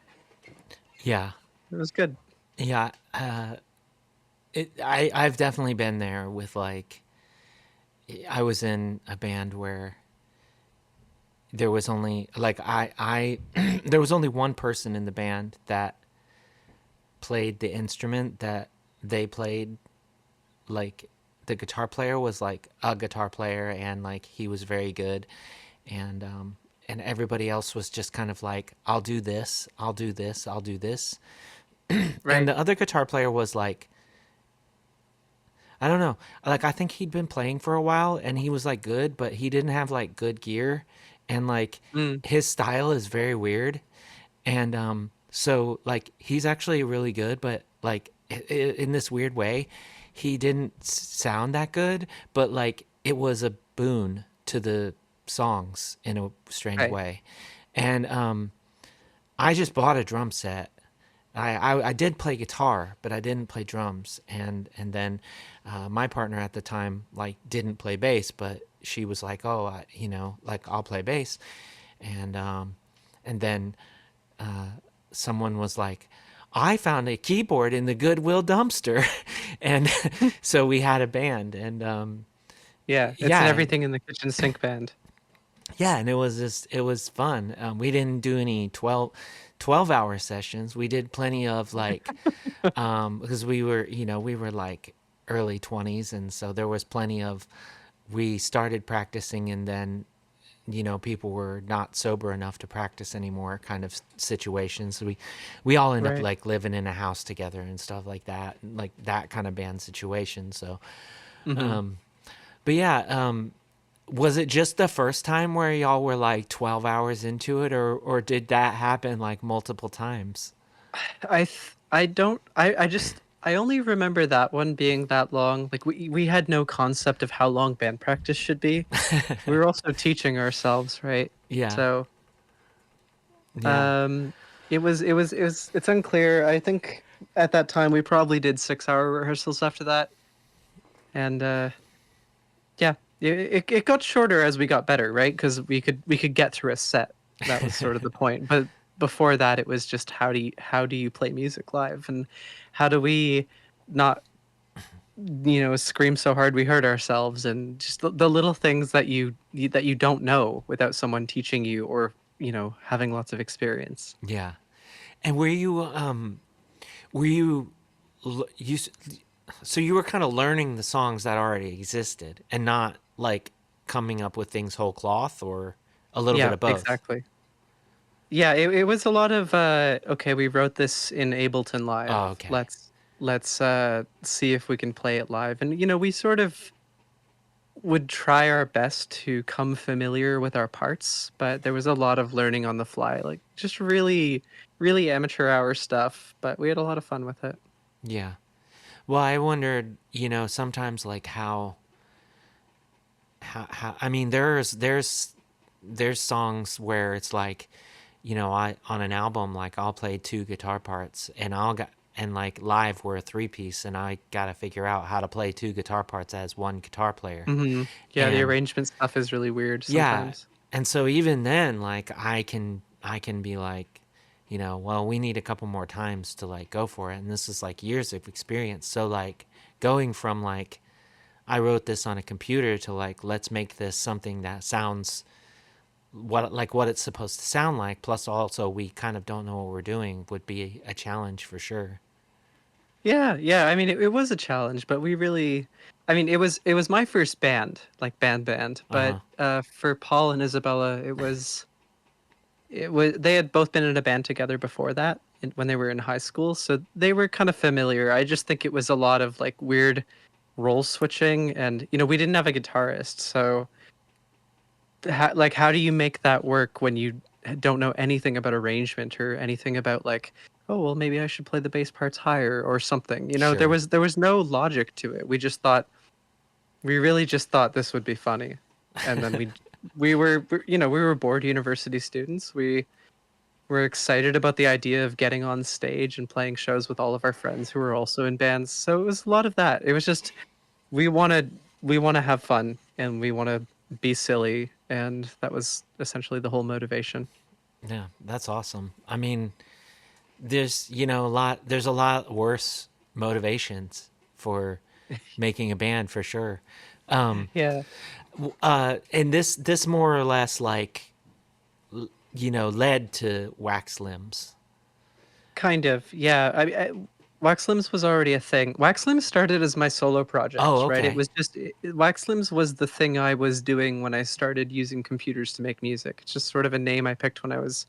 Speaker 2: Yeah.
Speaker 3: It was good.
Speaker 2: Yeah. I've definitely been there with like, I was in a band where there was only like, there was only one person in the band that played the instrument that they played. Like the guitar player was like a guitar player, and like he was very good. And everybody else was just kind of like, I'll do this, I'll do this, I'll do this.
Speaker 3: Right.
Speaker 2: And the other guitar player was like, I don't know. Like, I think he'd been playing for a while, and he was like good, but he didn't have like good gear, and like his style is very weird. And so like he's actually really good, but like in this weird way, he didn't sound that good, but like it was a boon to the songs in a strange
Speaker 3: Right.
Speaker 2: way. And I just bought a drum set I did play guitar, but I didn't play drums. And then my partner at the time like didn't play bass, but she was like, oh, like I'll play bass. And then someone was like, I found a keyboard in the Goodwill dumpster, and so we had a band, and
Speaker 3: Yeah, it's
Speaker 2: yeah,
Speaker 3: an everything in the kitchen sink band.
Speaker 2: yeah, and it was fun. We didn't do any 12-hour sessions. We did plenty of like, because we were like early 20s, and so there was plenty of, we started practicing and then, people were not sober enough to practice anymore kind of situations. So we all end up
Speaker 3: Right.
Speaker 2: like living in a house together and stuff like that kind of band situation. So,
Speaker 3: Hmm.
Speaker 2: but yeah, was it just the first time where y'all were like 12 hours into it, or did that happen like multiple times?
Speaker 3: I don't I just I only remember that one being that long. Like we had no concept of how long band practice should be. We were also teaching ourselves, right?
Speaker 2: Yeah.
Speaker 3: So
Speaker 2: Yeah.
Speaker 3: um it's unclear. I think at that time we probably did 6 hour rehearsals after that. And yeah, it got shorter as we got better, right? Because we could get through a set. That was sort of the point. But before that, it was just how do you play music live, and how do we not scream so hard we hurt ourselves, and just the little things that you don't know without someone teaching you, or having lots of experience.
Speaker 2: Yeah. And were you l- you s- so you were kind of learning the songs that already existed and not like coming up with things whole cloth, or a little bit
Speaker 3: Yeah,
Speaker 2: of both?
Speaker 3: exactly. Yeah, it was a lot of okay, we wrote this in Ableton
Speaker 2: Oh,
Speaker 3: Live.
Speaker 2: okay.
Speaker 3: Let's see if we can play it live. And we sort of would try our best to come familiar with our parts, but there was a lot of learning on the fly, like just really really amateur hour stuff, but we had a lot of fun with it.
Speaker 2: Yeah. Well, I wondered, sometimes like how I mean, there's songs where it's like, I on an album like I'll play two guitar parts, and and like live we're a three piece, and I got to figure out how to play two guitar parts as one guitar player.
Speaker 3: Yeah, the
Speaker 2: And
Speaker 3: arrangement stuff is really weird
Speaker 2: yeah,
Speaker 3: sometimes.
Speaker 2: and so even then like I can be like, well, we need a couple more times to like go for it, and this is like years of experience. So like going from like I wrote this on a computer to like let's make this something that sounds what it's supposed to sound like, plus also we kind of don't know what we're doing, would be a challenge for sure.
Speaker 3: Yeah, yeah. I mean, it was a challenge, but we really, I mean, it was my first band, like band. But
Speaker 2: Uh-huh.
Speaker 3: for Paul and Isabella, it was they had both been in a band together before that, when they were in high school, so they were kind of familiar. I just think it was a lot of like weird role switching, and we didn't have a guitarist, so how do you make that work when you don't know anything about arrangement or anything about, like, oh well, maybe I should play the bass parts higher or something. There
Speaker 2: Sure.
Speaker 3: was no logic to it. We really just thought this would be funny, and then we were bored university students. We were excited about the idea of getting on stage and playing shows with all of our friends who were also in bands. So it was a lot of that. It was just we want to have fun, and we want to be silly, and that was essentially the whole motivation.
Speaker 2: Yeah, that's awesome. I mean, there's a lot worse motivations for making a band for sure. Um,
Speaker 3: Yeah,
Speaker 2: and this more or less like led to Waxlimbs.
Speaker 3: kind of. Yeah, Waxlimbs was already a thing. Waxlimbs started as my solo
Speaker 2: Oh,
Speaker 3: project, right? It
Speaker 2: okay.
Speaker 3: was just Waxlimbs was the thing I was doing when I started using computers to make music. It's just sort of a name I picked when I was,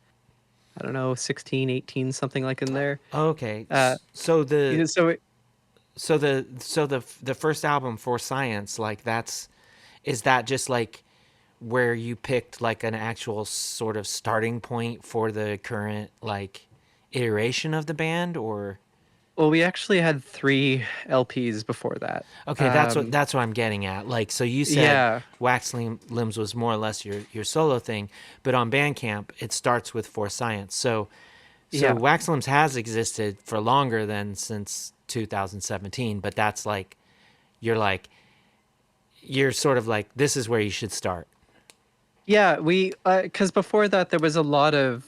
Speaker 3: I don't know, 16, 18, something like in there.
Speaker 2: Okay.
Speaker 3: Uh,
Speaker 2: So the
Speaker 3: so
Speaker 2: so the first album for Science, like is that just like where you picked like an actual sort of starting point for the current like iteration of the band, or
Speaker 3: well, we actually had 3 LPs before that.
Speaker 2: okay,
Speaker 3: Um,
Speaker 2: that's what I'm getting at. Like, so you said
Speaker 3: yeah,
Speaker 2: Limbs was more or less your solo thing, but on Bandcamp it starts with For Science. So So
Speaker 3: Yeah.
Speaker 2: Waxlimbs has existed for longer than since 2017, but that's you're like you're sort of like this is where you should start.
Speaker 3: Yeah, we because before that there was a lot of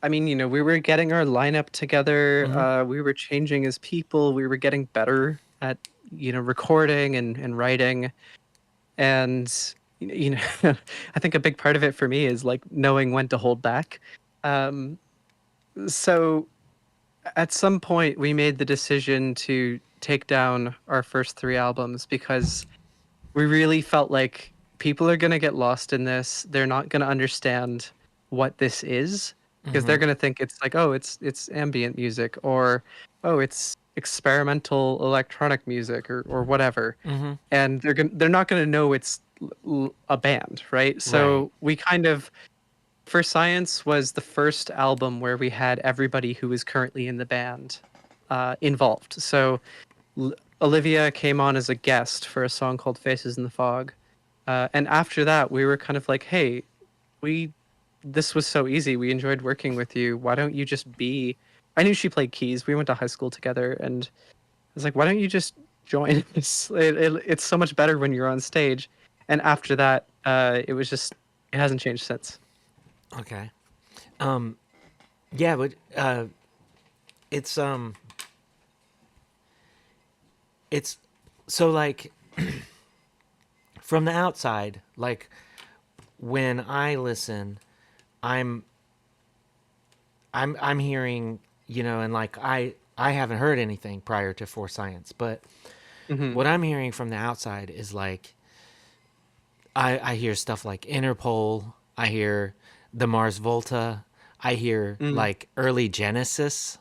Speaker 3: I mean, we were getting our lineup together,
Speaker 2: Mm-hmm.
Speaker 3: we were changing as people, we were getting better at, recording and writing. And you know, I think a big part of it for me is like knowing when to hold back. Um, so at some point we made the decision to take down our first three albums because we really felt like people are going to get lost in this. They're not going to understand what this is because they're
Speaker 2: Mm-hmm.
Speaker 3: going to think it's like, oh, it's ambient music, or oh, it's experimental electronic music, or whatever.
Speaker 2: Mm-hmm.
Speaker 3: And they're not going to know it's a band, right?
Speaker 2: Right.
Speaker 3: So we kind of For Science was the first album where we had everybody who is currently in the band involved. So Olivia came on as a guest for a song called Faces in the Fog. And after that, we were kind of like, hey, we this was so easy. We enjoyed working with you. Why don't you just be? I knew she played keys. We went to high school together, and I was like, why don't you just join us? It's so much better when you're on stage. And after that, it hasn't changed since.
Speaker 2: Okay. Yeah, but it's it's so like from the outside, like when I listen, I'm I'm hearing, and like I haven't heard anything prior to For Science, but
Speaker 3: Hmm.
Speaker 2: what I'm hearing from the outside is like I hear stuff like Interpol, I hear the Mars Volta, I hear
Speaker 3: Mm,
Speaker 2: like early Genesis,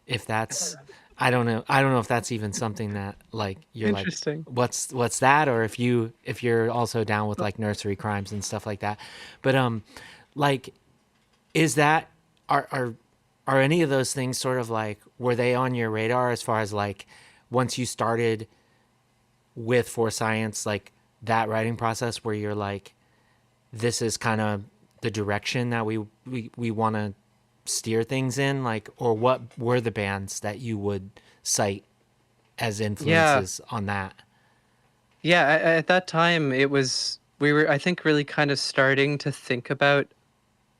Speaker 2: if that's I don't know if that's even something that like you're like
Speaker 3: interesting.
Speaker 2: what's that, or if you're also down with like nursery crimes and stuff like that. But like is that are any of those things sort of like were they on your radar as far as like once you started with For Science, like that writing process where you're like, this is kind of the direction that we want to steer things in, like, or what were the bands that you would cite as
Speaker 3: Yeah,
Speaker 2: influences on that?
Speaker 3: yeah. At that time, we were, I think, really kind of starting to think about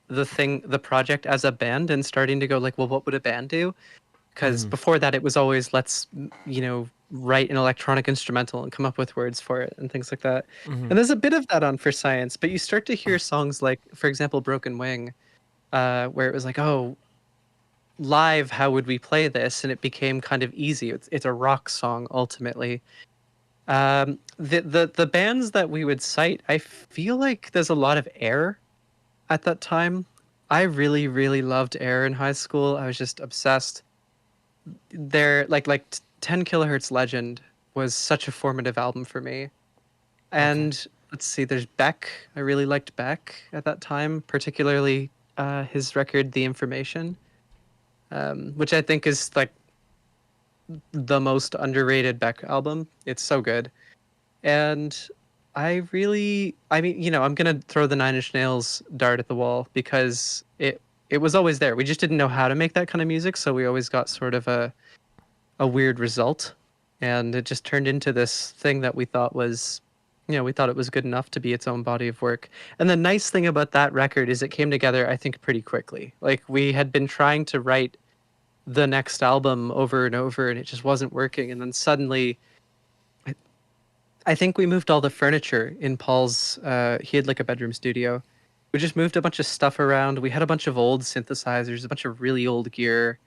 Speaker 3: the project as a band, and starting to go like, well, what would a band do? Because
Speaker 2: Mm-hmm.
Speaker 3: before that, it was always let's write an electronic instrumental and come up with words for it and things like that.
Speaker 2: Mm-hmm.
Speaker 3: And there's a bit of that on For Science, but you start to hear songs like, for example, Broken Wing, where it was like, oh, live, how would we play this? And it became kind of easy. It's a rock song ultimately. The bands that we would cite, I feel like there's a lot of Air at that time. I really, really loved Air in high school. I was just obsessed. Their 10 Kilohertz Legend was such a formative album for me.
Speaker 2: Okay.
Speaker 3: And let's see, there's Beck. I really liked Beck at that time, particularly his record The Information, which I think is like the most underrated Beck album. It's so good. And I mean, I'm gonna throw the Nine Inch Nails dart at the wall because it was always there. We just didn't know how to make that kind of music, so we always got sort of a weird result, and it just turned into this thing that we thought it was good enough to be its own body of work. And the nice thing about that record is it came together, I think, pretty quickly. Like we had been trying to write the next album over and over, and it just wasn't working. And then suddenly, I think we moved all the furniture in Paul's. He had like a bedroom studio. We just moved a bunch of stuff around. We had a bunch of old synthesizers, a bunch of really old gear,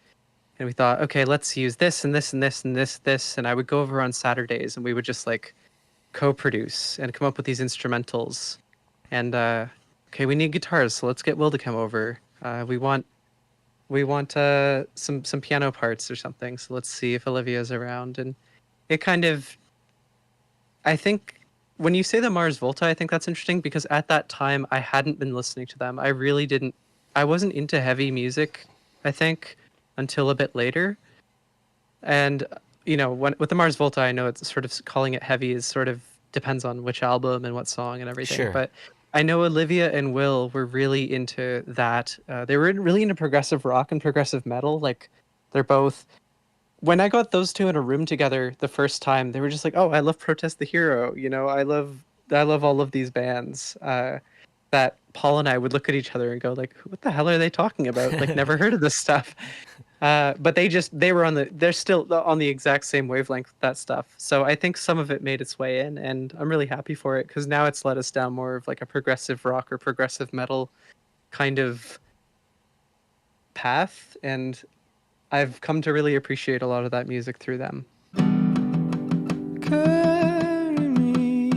Speaker 3: and we thought, okay, let's use this and this and this and this. And I would go over on Saturdays, and we would just like co-produce and come up with these instrumentals. And okay, we need guitars, so let's get Will to come over. We want some piano parts or something, so let's see if Olivia's around. And it kind of, I think, when you say the Mars Volta, I think that's interesting because at that time I hadn't been listening to them. I really didn't. I wasn't into heavy music, I think, until a bit later. And with the Mars Volta, I know it's sort of calling it heavy is sort of depends on which album and what song and everything.
Speaker 2: Sure.
Speaker 3: But I know Olivia and Will were really into that. They were really into progressive rock and progressive metal. Like, they're both. When I got those two in a room together the first time, they were just like, "Oh, I love Protest the Hero." I love all of these bands. That Paul and I would look at each other and go like, "What the hell are they talking about? Like, never heard of this stuff." But they're still on the exact same wavelength with that stuff. So I think some of it made its way in, and I'm really happy for it because now it's led us down more of like a progressive rock or progressive metal kind of path, and I've come to really appreciate a lot of that music through them.
Speaker 4: Carry me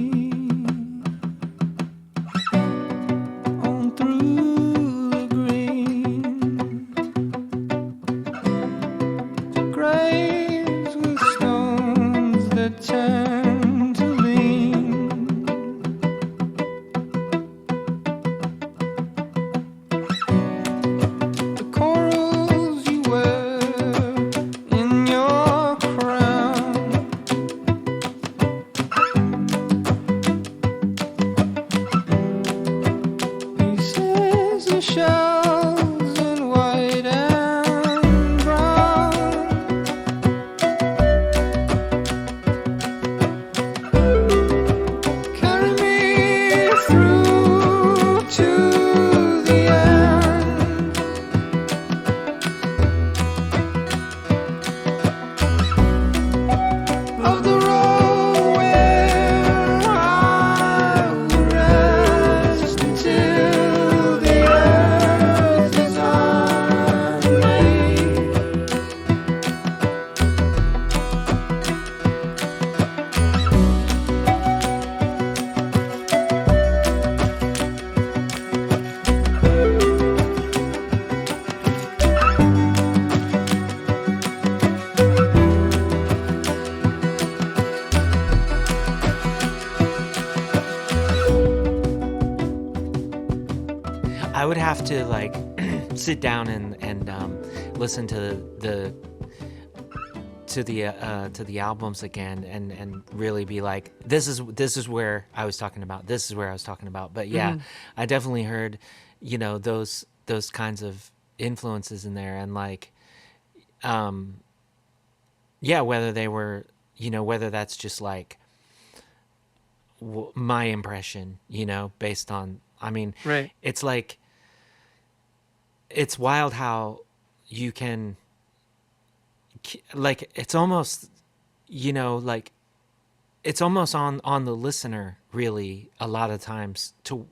Speaker 4: on through the green to graves with stones that turn to lean. The corals you wear in your crown. Pieces of shells in white and brown. Carry me through to the end of the road where I will rest until the earth is unmade.
Speaker 2: I would have to like sit down and listen to the albums again and really be like, this is where I was talking about. This is where I was talking about. But yeah, I definitely heard, those kinds of influences in there, and like, yeah, whether they were, whether that's just like my impression, based on, I mean,
Speaker 3: Right.
Speaker 2: it's like, it's wild how you can, like, it's almost, like, it's almost on the listener, really, a lot of times, to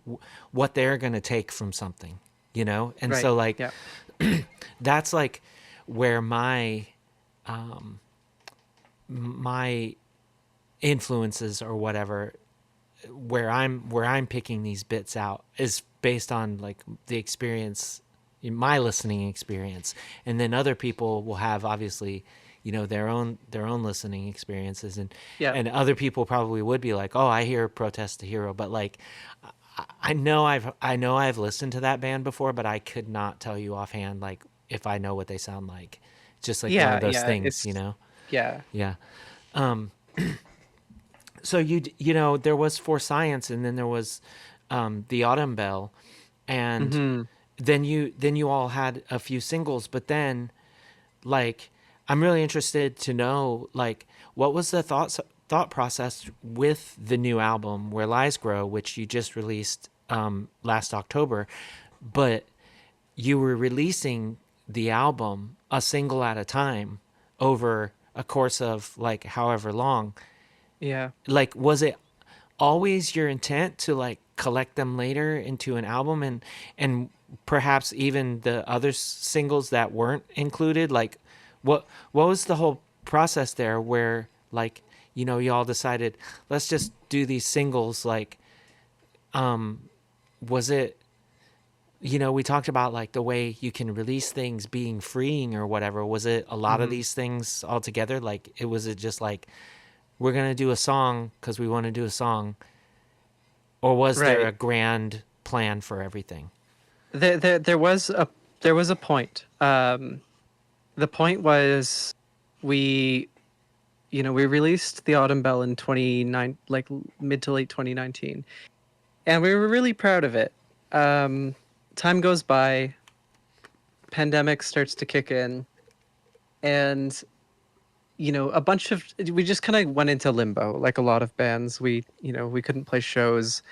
Speaker 2: what they're going to take from something, and
Speaker 3: Right.
Speaker 2: so like,
Speaker 3: Yeah.
Speaker 2: that's like where my influences or whatever, where I'm picking these bits out, is based on like the experience, my listening experience, and then other people will have, obviously, their own listening experiences, and
Speaker 3: Yeah.
Speaker 2: and other people probably would be like, oh, I hear Protest the Hero, but like, I know I've listened to that band before, but I could not tell you offhand like if I know what they sound like. It's just like one
Speaker 3: Yeah.
Speaker 2: of those
Speaker 3: Yeah.
Speaker 2: things,
Speaker 3: Yeah.
Speaker 2: Yeah. So there was For Science, and then there was the Autumn Bell, and
Speaker 3: Mhm.
Speaker 2: then you all had a few singles, but then, like, I'm really interested to know, like, what was the thought process with the new album Where Lies Grow, which you just released last October, but you were releasing the album a single at a time over a course of like however long.
Speaker 3: Yeah.
Speaker 2: Like, was it always your intent to like collect them later into an album, and perhaps even the other singles that weren't included? Like, what was the whole process there, where like, y'all decided, let's just do these singles? Like, was it, we talked about like the way you can release things being freeing or whatever. Was it a lot of these things all together? Like, was it just like, we're going to do a song because we want to do a song? Or was there a
Speaker 3: Right.
Speaker 2: grand plan for everything?
Speaker 3: There was a point. The point was, we we released the Autumn Bell in 29, like mid to late 2019, and we were really proud of it. Time goes by, pandemic starts to kick in, and a bunch of we just kind of went into limbo like a lot of bands. We couldn't play shows.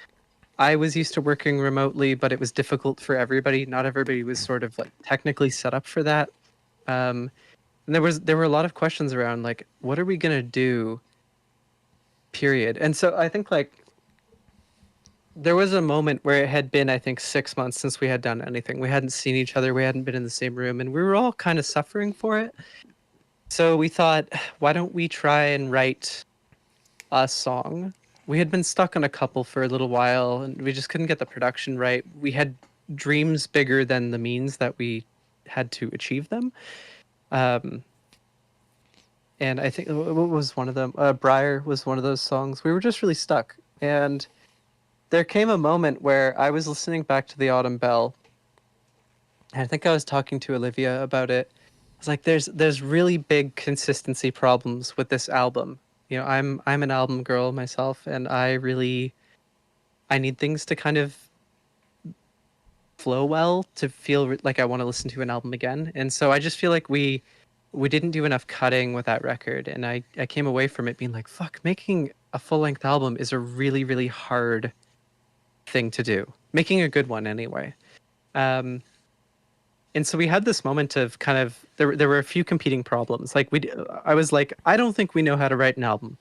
Speaker 3: I was used to working remotely, but it was difficult for everybody. Not everybody was sort of like technically set up for that. And there were a lot of questions around like, what are we gonna do? Period. And so I think like there was a moment where it had been, I think, 6 months since we had done anything. We hadn't seen each other. We hadn't been in the same room, and we were all kind of suffering for it. So we thought, why don't we try and write a song? We had been stuck on a couple for a little while, and we just couldn't get the production right. We had dreams bigger than the means that we had to achieve them. Um, and I think what was one of them? Briar was one of those songs. We were just really stuck, and there came a moment where I was listening back to the Autumn Bell, and I think I was talking to Olivia about it. I was like, there's really big consistency problems with this album. I'm an album girl myself, and I need things to kind of flow well to feel like I want to listen to an album again. And so I just feel like we didn't do enough cutting with that record, and I came away from it being like, fuck, making a full-length album is a really, really hard thing to do. Making a good one anyway. And so we had this moment of kind of there were a few competing problems. Like I was like, I don't think we know how to write an album,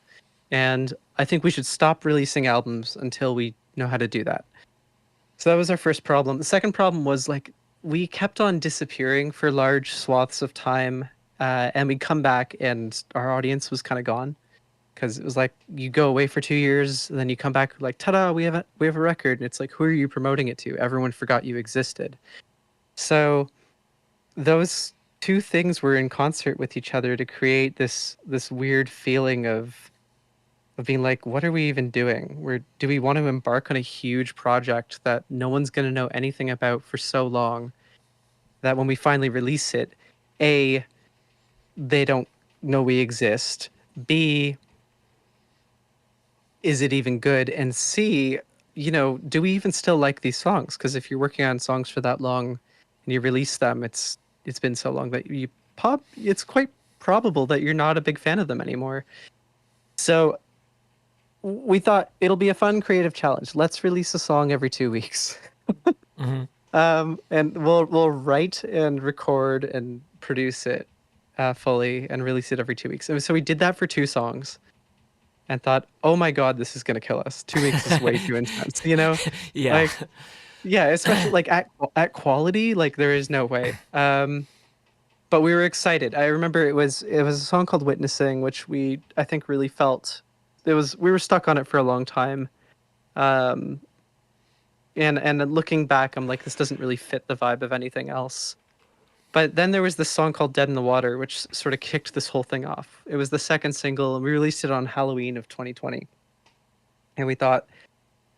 Speaker 3: and I think we should stop releasing albums until we know how to do that. So that was our first problem. The second problem was like we kept on disappearing for large swaths of time, and we'd come back and our audience was kind of gone, because it was like you go away for 2 years and then you come back like, ta-da, we have a record, and it's like, who are you promoting it to? Everyone forgot you existed. So those two things were in concert with each other to create this weird feeling of being like, what are we even doing? Do we want to embark on a huge project that no one's going to know anything about for so long that when we finally release it, A, they don't know we exist, B, is it even good, and C, do we even still like these songs? Because if you're working on songs for that long and you release them, it's been so long that it's quite probable that you're not a big fan of them anymore. So we thought it'll be a fun creative challenge. Let's release a song every 2 weeks.
Speaker 2: Mm-hmm.
Speaker 3: And we'll write and record and produce it fully and release it every 2 weeks. And so we did that for 2 songs and thought, oh my God, this is going to kill us. 2 weeks is way too intense,
Speaker 2: Yeah.
Speaker 3: Like, yeah, especially like at quality, like there is no way. But we were excited. I remember it was a song called Witnessing, which I think really felt we were stuck on it for a long time. And looking back, I'm like, this doesn't really fit the vibe of anything else. But then there was this song called Dead in the Water, which sort of kicked this whole thing off. It was the second single, and we released it on Halloween of 2020. And we thought,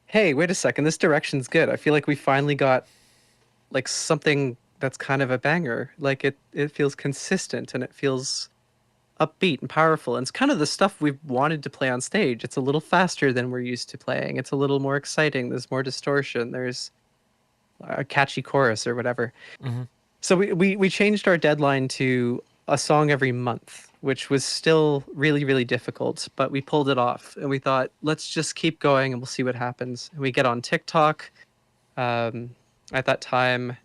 Speaker 3: hey, wait a second, this direction's good. I feel like we finally got like something that's kind of a banger. Like it feels consistent and it feels upbeat and powerful. And it's kind of the stuff we've wanted to play on stage. It's a little faster than we're used to playing. It's a little more exciting. There's more distortion. There's a catchy chorus or whatever.
Speaker 2: Mm-hmm.
Speaker 3: So we changed our deadline to a song every month, which was still really, really difficult, but we pulled it off. And we thought, let's just keep going and we'll see what happens. And we get on TikTok at that time,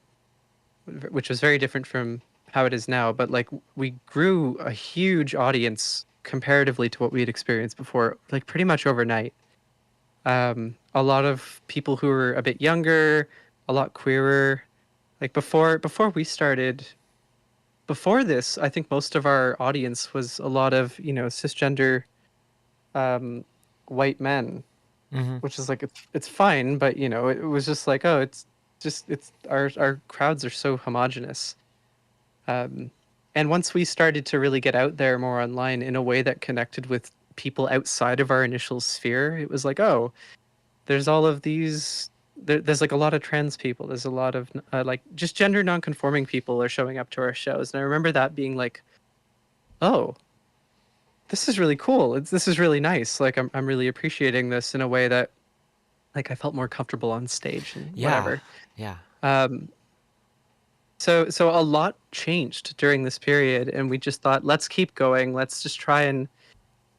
Speaker 3: which was very different from how it is now. But like we grew a huge audience comparatively to what we had experienced before, like pretty much overnight. A lot of people who were a bit younger, a lot queerer. Like before we started, before this, I think most of our audience was a lot of, cisgender white men,
Speaker 2: Mm-hmm.
Speaker 3: which is like, it's fine, but, it was just like, oh, it's our crowds are so homogenous. And once we started to really get out there more online in a way that connected with people outside of our initial sphere, it was like, oh, there's all of these... There's like a lot of trans people. There's a lot of like just gender non-conforming people are showing up to our shows. And I remember that being like, oh, this is really cool. This is really nice. Like I'm really appreciating this in a way that Like I felt more comfortable on stage and
Speaker 2: Yeah.
Speaker 3: whatever.
Speaker 2: Yeah.
Speaker 3: So a lot changed during this period, and we just thought, let's keep going. Let's just try and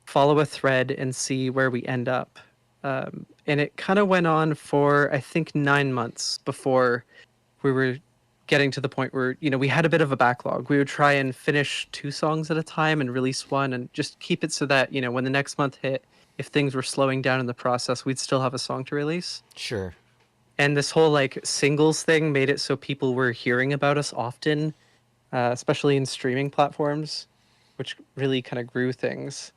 Speaker 3: follow a thread and see where we end up. And it kind of went on for I think 9 months before we were getting to the point where we had a bit of a backlog. We would try and finish 2 songs at a time and release one, and just keep it so that when the next month hit, if things were slowing down in the process, we'd still have a song to release.
Speaker 2: Sure.
Speaker 3: And this whole like singles thing made it so people were hearing about us often, especially in streaming platforms, which really kind of grew things.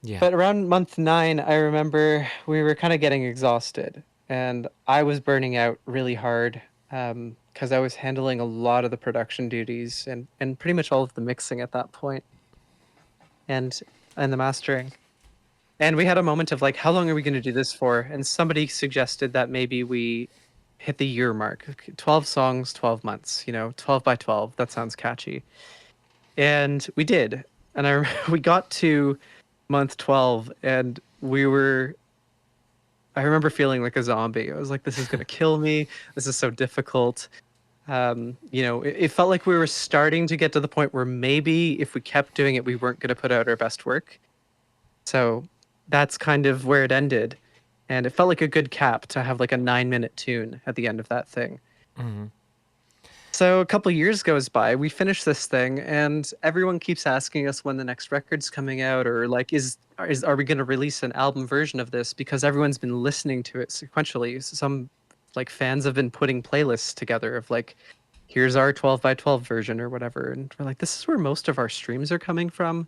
Speaker 2: Yeah.
Speaker 3: But around month 9, I remember we were kind of getting exhausted, and I was burning out really hard because I was handling a lot of the production duties and pretty much all of the mixing at that point, and the mastering. And we had a moment of like, how long are we going to do this for? And somebody suggested that maybe we hit the year mark. 12 songs, 12 months, 12 by 12. That sounds catchy. And we did. And we got to month 12, and I remember feeling like a zombie. I was like, this is going to kill me. This is so difficult. It felt like we were starting to get to the point where maybe if we kept doing it, we weren't going to put out our best work. So that's kind of where it ended. And it felt like a good cap to have like a 9-minute tune at the end of that thing.
Speaker 2: Mm-hmm.
Speaker 3: So a couple years goes by, we finish this thing, and everyone keeps asking us when the next record's coming out, or like, are we going to release an album version of this? Because everyone's been listening to it sequentially. Some like fans have been putting playlists together of like, here's our 12 by 12 version or whatever. And we're like, this is where most of our streams are coming from.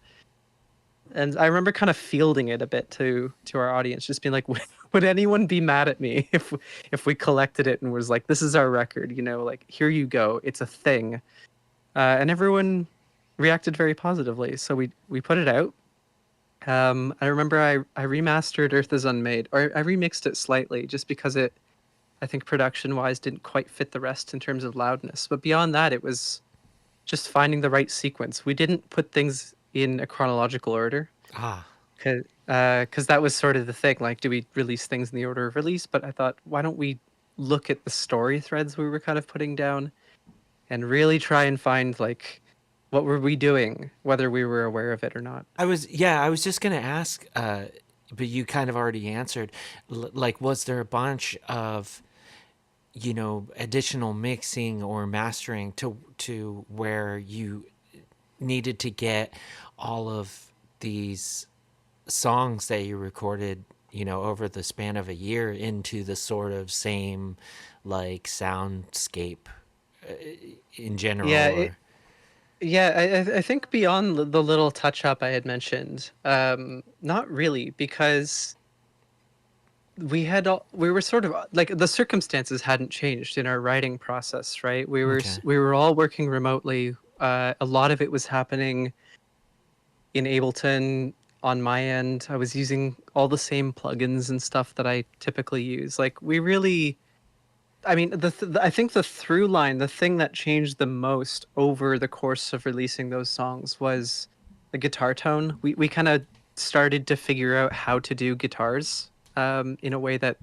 Speaker 3: And I remember kind of fielding it a bit to our audience, just being like, would anyone be mad at me if we collected it and was like, this is our record, like, here you go, it's a thing. And everyone reacted very positively. So we put it out. I remember I remastered Earth is Unmade, or I remixed it slightly just because I think production wise didn't quite fit the rest in terms of loudness. But beyond that, it was just finding the right sequence. We didn't put things in a chronological order. Because that was sort of the thing. Like, do we release things in the order of release? But I thought, why don't we look at the story threads we were kind of putting down and really try and find, like, what were we doing, whether we were aware of it or not?
Speaker 2: I was just gonna ask, but you kind of already answered. Like, was there a bunch of additional mixing or mastering to where you needed to get all of these songs that you recorded over the span of a year into the sort of same like soundscape in general?
Speaker 3: I think beyond the little touch up I had mentioned, not really, because we were sort of like, the circumstances hadn't changed in our writing process, right? We were all working remotely. A lot of it was happening in Ableton. On my end, I was using all the same plugins and stuff that I typically use. Like, we really, I mean, I think the through line, the thing that changed the most over the course of releasing those songs was the guitar tone. We kind of started to figure out how to do guitars in a way that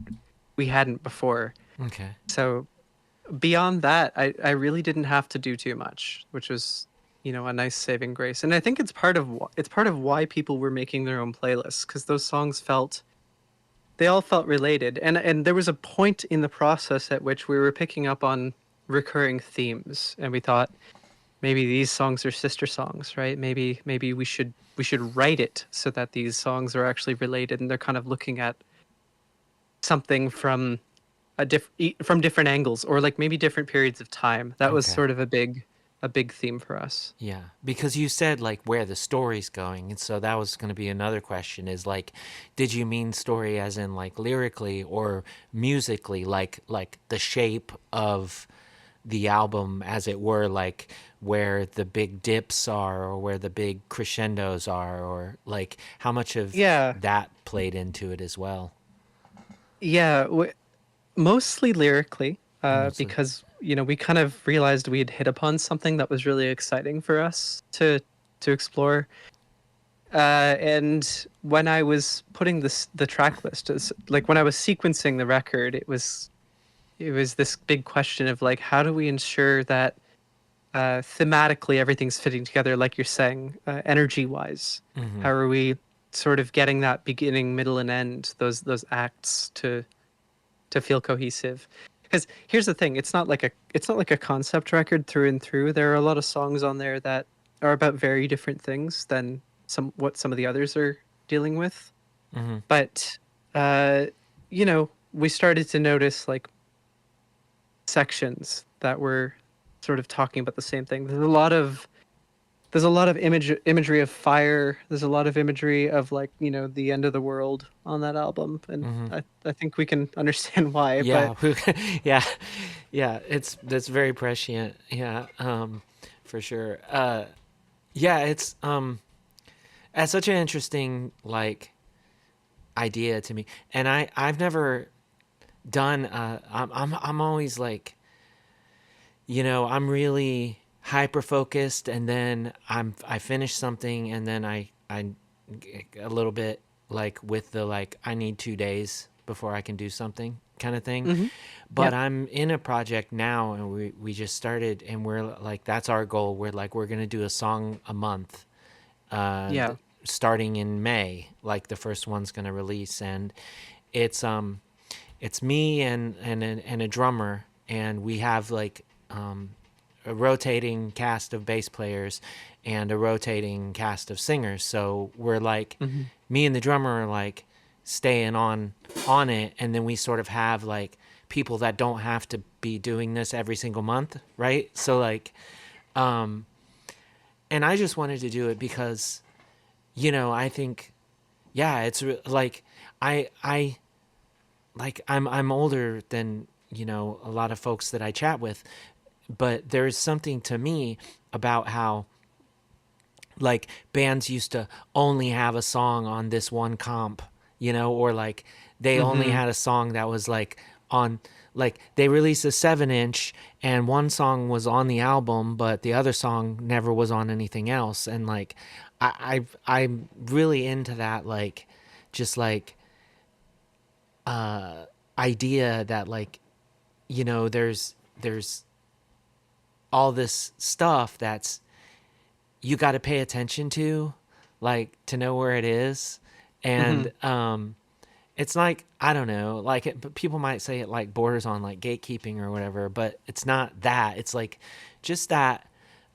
Speaker 3: we hadn't before.
Speaker 2: Okay.
Speaker 3: So beyond that, I really didn't have to do too much, which was a nice saving grace. And I think it's part of why people were making their own playlists, because those songs they all felt related. And there was a point in the process at which we were picking up on recurring themes, and we thought, maybe these songs are sister songs, right? Maybe we should write it so that these songs are actually related, and they're kind of looking at something from from different angles, or like maybe different periods of time. That was sort of a big theme for us.
Speaker 2: Yeah, because you said like where the story's going, and so that was going to be another question, is like, did you mean story as in like lyrically or musically, like the shape of the album, as it were, like where the big dips are or where the big crescendos are, or like how much of that played into it as well?
Speaker 3: Yeah, mostly lyrically, because we kind of realized we had hit upon something that was really exciting for us to explore. And when I was putting the track list, like when I was sequencing the record, it was this big question of like, how do we ensure that thematically everything's fitting together, like you're saying, energy wise. How are we sort of getting that beginning, middle, and end, those acts to feel cohesive? Because here's the thing, it's not like a concept record through and through. There are a lot of songs on there that are about very different things than some of the others are dealing with. But uh, we started to notice like sections that were sort of talking about the same thing. There's a lot of imagery of fire. There's a lot of imagery of like, the end of the world on that album, and I think we can understand why.
Speaker 2: Yeah,
Speaker 3: But
Speaker 2: yeah, yeah. That's very prescient. Yeah, for sure. Yeah, it's such an interesting like idea to me, and I've never done. I'm always like, I'm really hyper focused, and then I finish something, and then I a little bit like with the like I need 2 days before I can do something kind of thing. But
Speaker 3: yeah,
Speaker 2: I'm in a project now, and we just started, and we're like that's our goal. We're gonna do a song a month,
Speaker 3: yeah,
Speaker 2: starting in May. Like the first one's gonna release, and it's it's me and a drummer, and we have like a rotating cast of bass players and a rotating cast of singers. So we're like, me and the drummer are like staying on it, and then we sort of have like people that don't have to be doing this every single month, right? So like, and I just wanted to do it because, I think, yeah, like I like I'm older than a lot of folks that I chat with, but there's something to me about how like bands used to only have a song on this one comp, or like they only had a song that was like on, like they released a 7-inch and one song was on the album, but the other song never was on anything else. And like I'm really into that, like just like idea that like there's all this stuff that's you got to pay attention to, like to know where it is. And it's like I don't know, like but people might say it like borders on like gatekeeping or whatever, but it's not that. It's like just that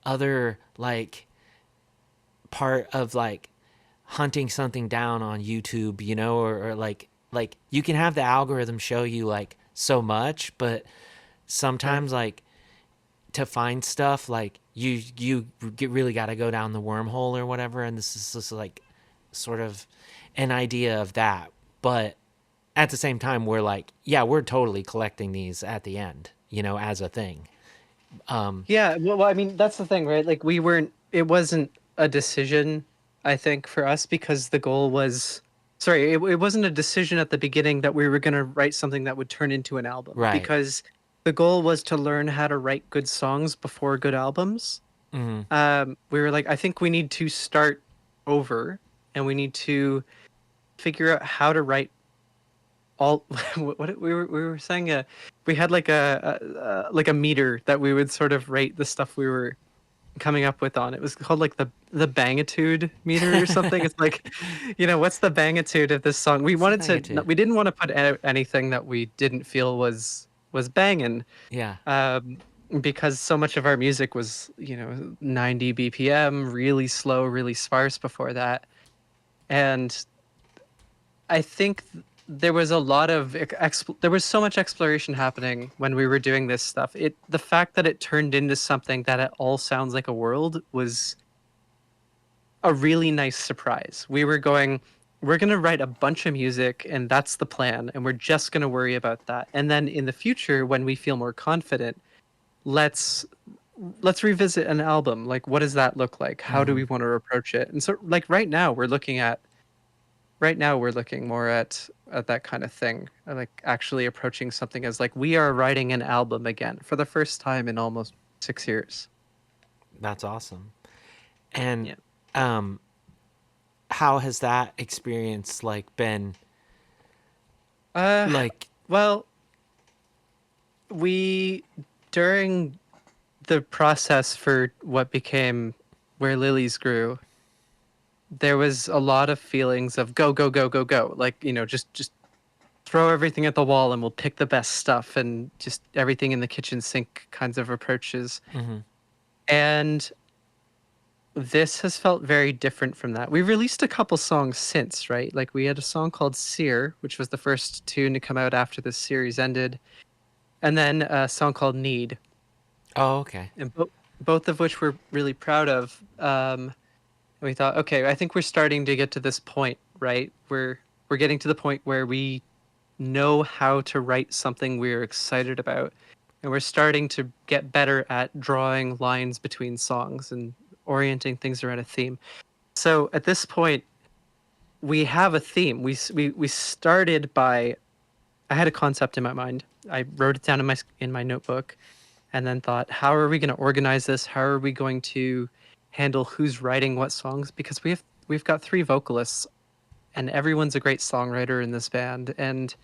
Speaker 2: other like part of like hunting something down on YouTube, or like you can have the algorithm show you like so much, but sometimes like to find stuff like really got to go down the wormhole or whatever. And this is just like sort of an idea of that, but at the same time we're like, yeah, we're totally collecting these at the end, as a thing.
Speaker 3: yeah. Well, I mean, that's the thing, right? Like it wasn't a decision, I think, for us, because the goal was, sorry, it wasn't a decision at the beginning that we were going to write something that would turn into an album,
Speaker 2: Right.
Speaker 3: because the goal was to learn how to write good songs before good albums. We were like, I think we need to start over, and we need to figure out how to write all what we were saying. We had like a meter that we would sort of rate the stuff we were coming up with on. It was called like the bangitude meter or something. It's like, what's the bangitude of this song? We wanted to,
Speaker 2: Bangitude?
Speaker 3: we didn't want to put anything that we didn't feel was banging.
Speaker 2: Yeah.
Speaker 3: Because so much of our music was 90 BPM, really slow, really sparse before that. And I think there was a lot of there was so much exploration happening when we were doing this stuff. The fact that it turned into something that it all sounds like a world was a really nice surprise. We're going to write a bunch of music, and that's the plan, and we're just going to worry about that. And then in the future, when we feel more confident, let's revisit an album. Like, what does that look like? How do we want to approach it? And so like right now we're looking more at that kind of thing, like actually approaching something as like we are writing an album again for the first time in almost 6 years.
Speaker 2: That's awesome. And
Speaker 3: Yeah.
Speaker 2: how has that experience like been
Speaker 3: Uh,
Speaker 2: like?
Speaker 3: well, we during the process for what became Where Lilies Grew, there was a lot of feelings of go, go, go, go, go. Like, just throw everything at the wall and we'll pick the best stuff and just everything in the kitchen sink kinds of approaches.
Speaker 2: Mhm.
Speaker 3: And this has felt very different from that. We released a couple songs since, right? Like we had a song called Sear, which was the first tune to come out after the series ended, and then a song called Need,
Speaker 2: Oh, okay.
Speaker 3: and both of which we're really proud of. And we thought, okay, I think we're starting to get to this point, right? We're getting to the point where we know how to write something we're excited about, and we're starting to get better at drawing lines between songs and orienting things around a theme. So at this point, we have a theme. We started by I had a concept in my mind. I wrote it down in my notebook, and then thought, how are we going to organize this? How are we going to handle who's writing what songs? Because we've got three vocalists, and everyone's a great songwriter in this band. And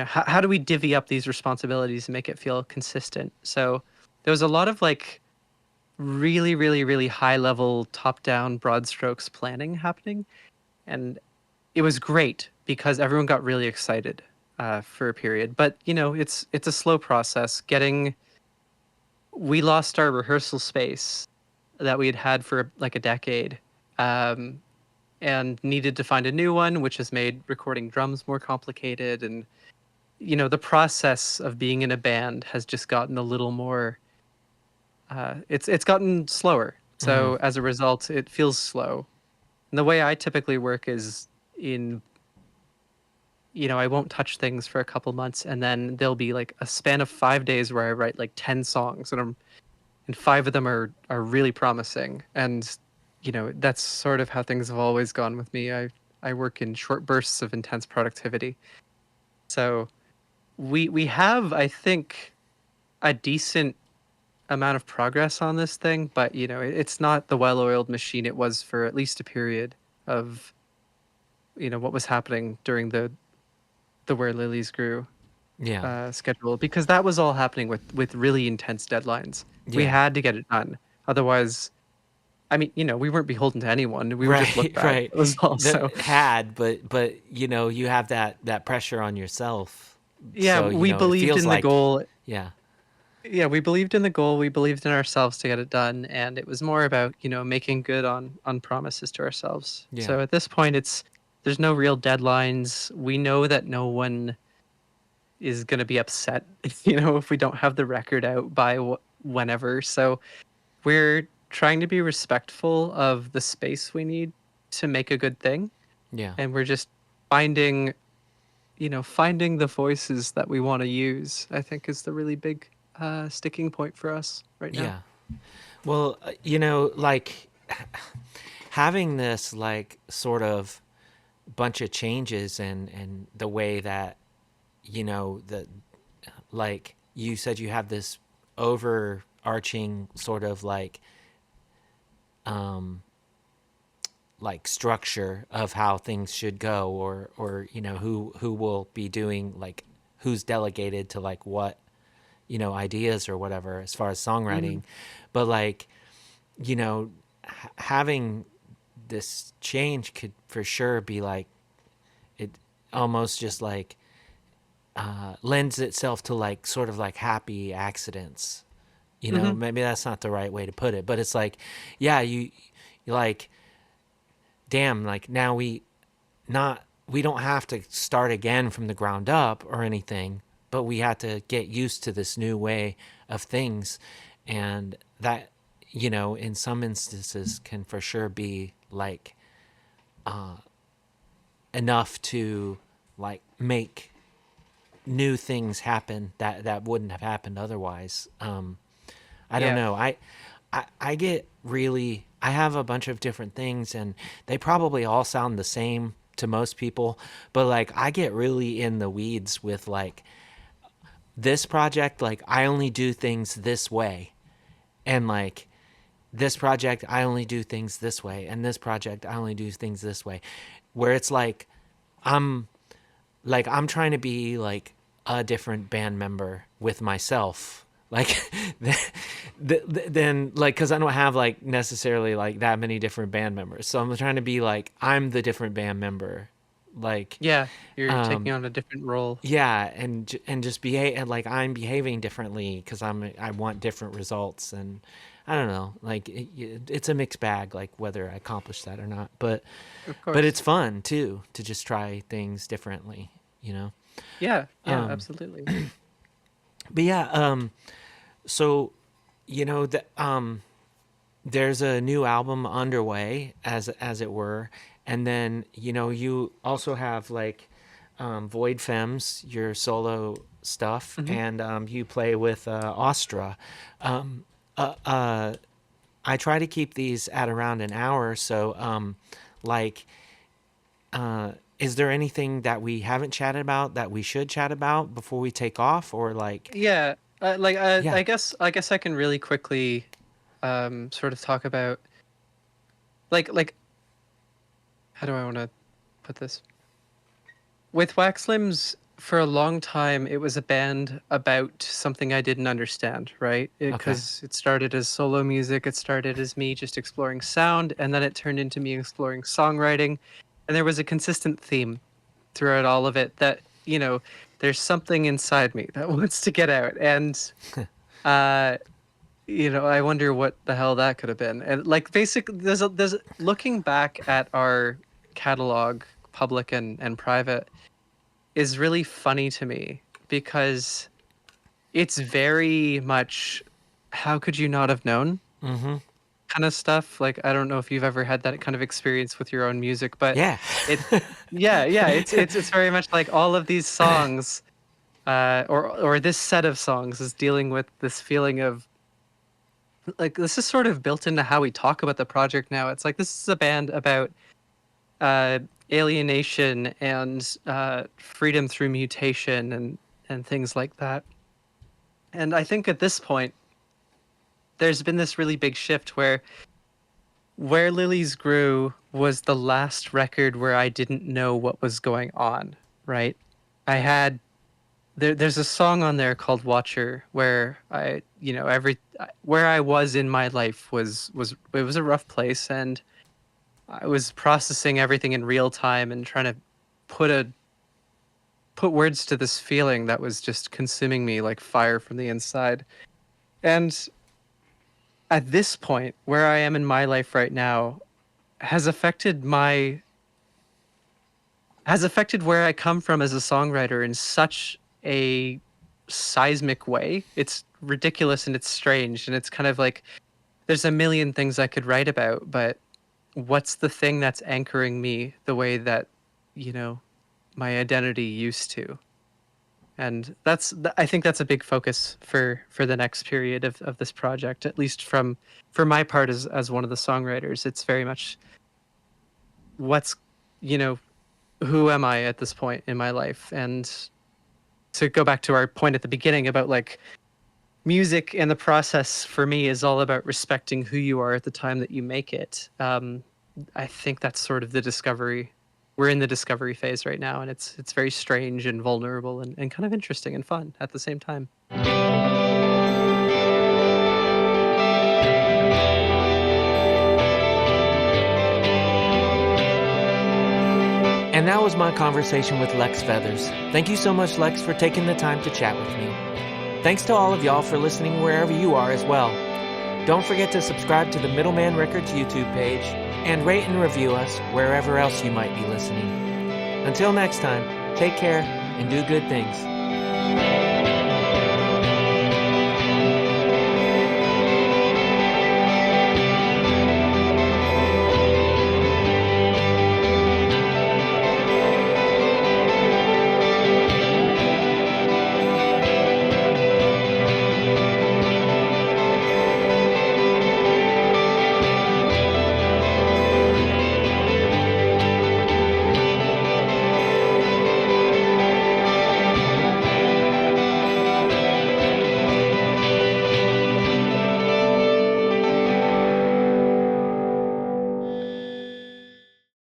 Speaker 3: how do we divvy up these responsibilities and make it feel consistent? So there was a lot of like really, really, really high level, top down, broad strokes planning happening. And it was great because everyone got really excited for a period. But, it's a slow process. We lost our rehearsal space that we had had for like a decade, um, and needed to find a new one, which has made recording drums more complicated. And, the process of being in a band has just gotten a little more it's gotten slower.
Speaker 2: Mhm.
Speaker 3: So as a result, it feels slow. And the way I typically work is I won't touch things for a couple months, and then there'll be like a span of 5 days where I write like 10 songs, and five of them are really promising. And that's sort of how things have always gone with me. I work in short bursts of intense productivity. So we have, I think, a decent amount of progress on this thing, but it's not the well-oiled machine it was for at least a period of what was happening during the Where Lilies Grew
Speaker 2: Yeah.
Speaker 3: schedule, because that was all happening with really intense deadlines. We
Speaker 2: Yeah.
Speaker 3: had to get it done, otherwise, I mean, we weren't beholden to anyone. We would just look
Speaker 2: Right.
Speaker 3: bad.
Speaker 2: Right.
Speaker 3: That was all.
Speaker 2: The
Speaker 3: So
Speaker 2: had, but you have that pressure on yourself.
Speaker 3: yeah,
Speaker 2: So
Speaker 3: we
Speaker 2: it
Speaker 3: believed
Speaker 2: feels
Speaker 3: in the
Speaker 2: like
Speaker 3: goal.
Speaker 2: yeah.
Speaker 3: Yeah, we believed in the goal. We believed in ourselves to get it done, and it was more about making good on promises to ourselves.
Speaker 2: Yeah.
Speaker 3: So at this point, there's no real deadlines. We know that no one is going to be upset, if we don't have the record out by whenever. So we're trying to be respectful of the space we need to make a good thing,
Speaker 2: Yeah.
Speaker 3: and we're just finding, finding the voices that we want to use. I think is the really big sticking point for us right now.
Speaker 2: Yeah. Well, like having this like sort of bunch of changes and the way that the like you said you have this overarching sort of like structure of how things should go or who will be doing like who's delegated to like what ideas or whatever as far as songwriting. But like having this change could for sure be like it almost just like lends itself to like sort of like happy accidents. Maybe that's not the right way to put it, but it's like, yeah, you like, damn, like now we don't have to start again from the ground up or anything, but we had to get used to this new way of things. And that, in some instances can for sure be like enough to like make new things happen that wouldn't have happened otherwise. I don't
Speaker 3: Yeah.
Speaker 2: know. I get really, I have a bunch of different things and they probably all sound the same to most people, but like I get really in the weeds with like this project, like I only do things this way. And like this project I only do things this way, and this project I only do things this way, where it's I'm I'm trying to be like a different band member with myself, like then like, because I don't have like necessarily like that many different band members, so I'm trying to be like I'm the different band member, like
Speaker 3: Yeah, you're taking on a different role.
Speaker 2: yeah, and just behave, and like I'm behaving differently because I want different results, and I don't know, like it's a mixed bag, like whether I accomplish that or not, but
Speaker 3: Of course.
Speaker 2: it's fun too to just try things differently, you know.
Speaker 3: Yeah, absolutely.
Speaker 2: But yeah, so you know that there's a new album underway, as it were, and then you know you also have like Void Femmes, your solo stuff, and you play with Ostra. I try to keep these at around an hour, so like is there anything that we haven't chatted about that we should chat about before we take off, or like
Speaker 3: Yeah,
Speaker 2: Yeah.
Speaker 3: I guess I can really quickly sort of talk about like how do I want to put this? With Waxlimbs, for a long time, it was a band about something I didn't understand, right? Because it started as solo music, it started as me just exploring sound, and then it turned into me exploring songwriting. And there was a consistent theme throughout all of it that, you know, there's something inside me that wants to get out. And, you know, I wonder what the hell that could have been. And like, basically, there's looking back at our catalog, public and private, is really funny to me because it's very much how could you not have known kind of stuff. Like, I don't know if you've ever had that kind of experience with your own music, but
Speaker 2: yeah.
Speaker 3: it's very much like all of these songs or this set of songs is dealing with this feeling of like, this is sort of built into how we talk about the project now. It's like, this is a band about alienation and freedom through mutation and things like that. And I think at this point, there's been this really big shift where Lilies Grew was the last record where I didn't know what was going on, right? I had there's a song on there called Watcher where I, you know, where I was in my life was it was a rough place, and I was processing everything in real time and trying to put words to this feeling that was just consuming me like fire from the inside. And at this point, where I am in my life right now, has affected where I come from as a songwriter in such a seismic way. It's ridiculous and it's strange, and it's kind of like there's a million things I could write about, but what's the thing that's anchoring me the way that, you know, my identity used to? And I think that's a big focus for the next period of this project, at least for my part as one of the songwriters. It's very much what's, you know, who am I at this point in my life? And to go back to our point at the beginning about like music and the process for me is all about respecting who you are at the time that you make it. I think that's sort of the discovery. We're in the discovery phase right now, and it's very strange and vulnerable and kind of interesting and fun at the same time.
Speaker 2: And that was my conversation with Lex Feathers. Thank you so much, Lex, for taking the time to chat with me. Thanks to all of y'all for listening wherever you are as well. Don't forget to subscribe to the Middleman Records YouTube page and rate and review us wherever else you might be listening. Until next time, take care and do good things.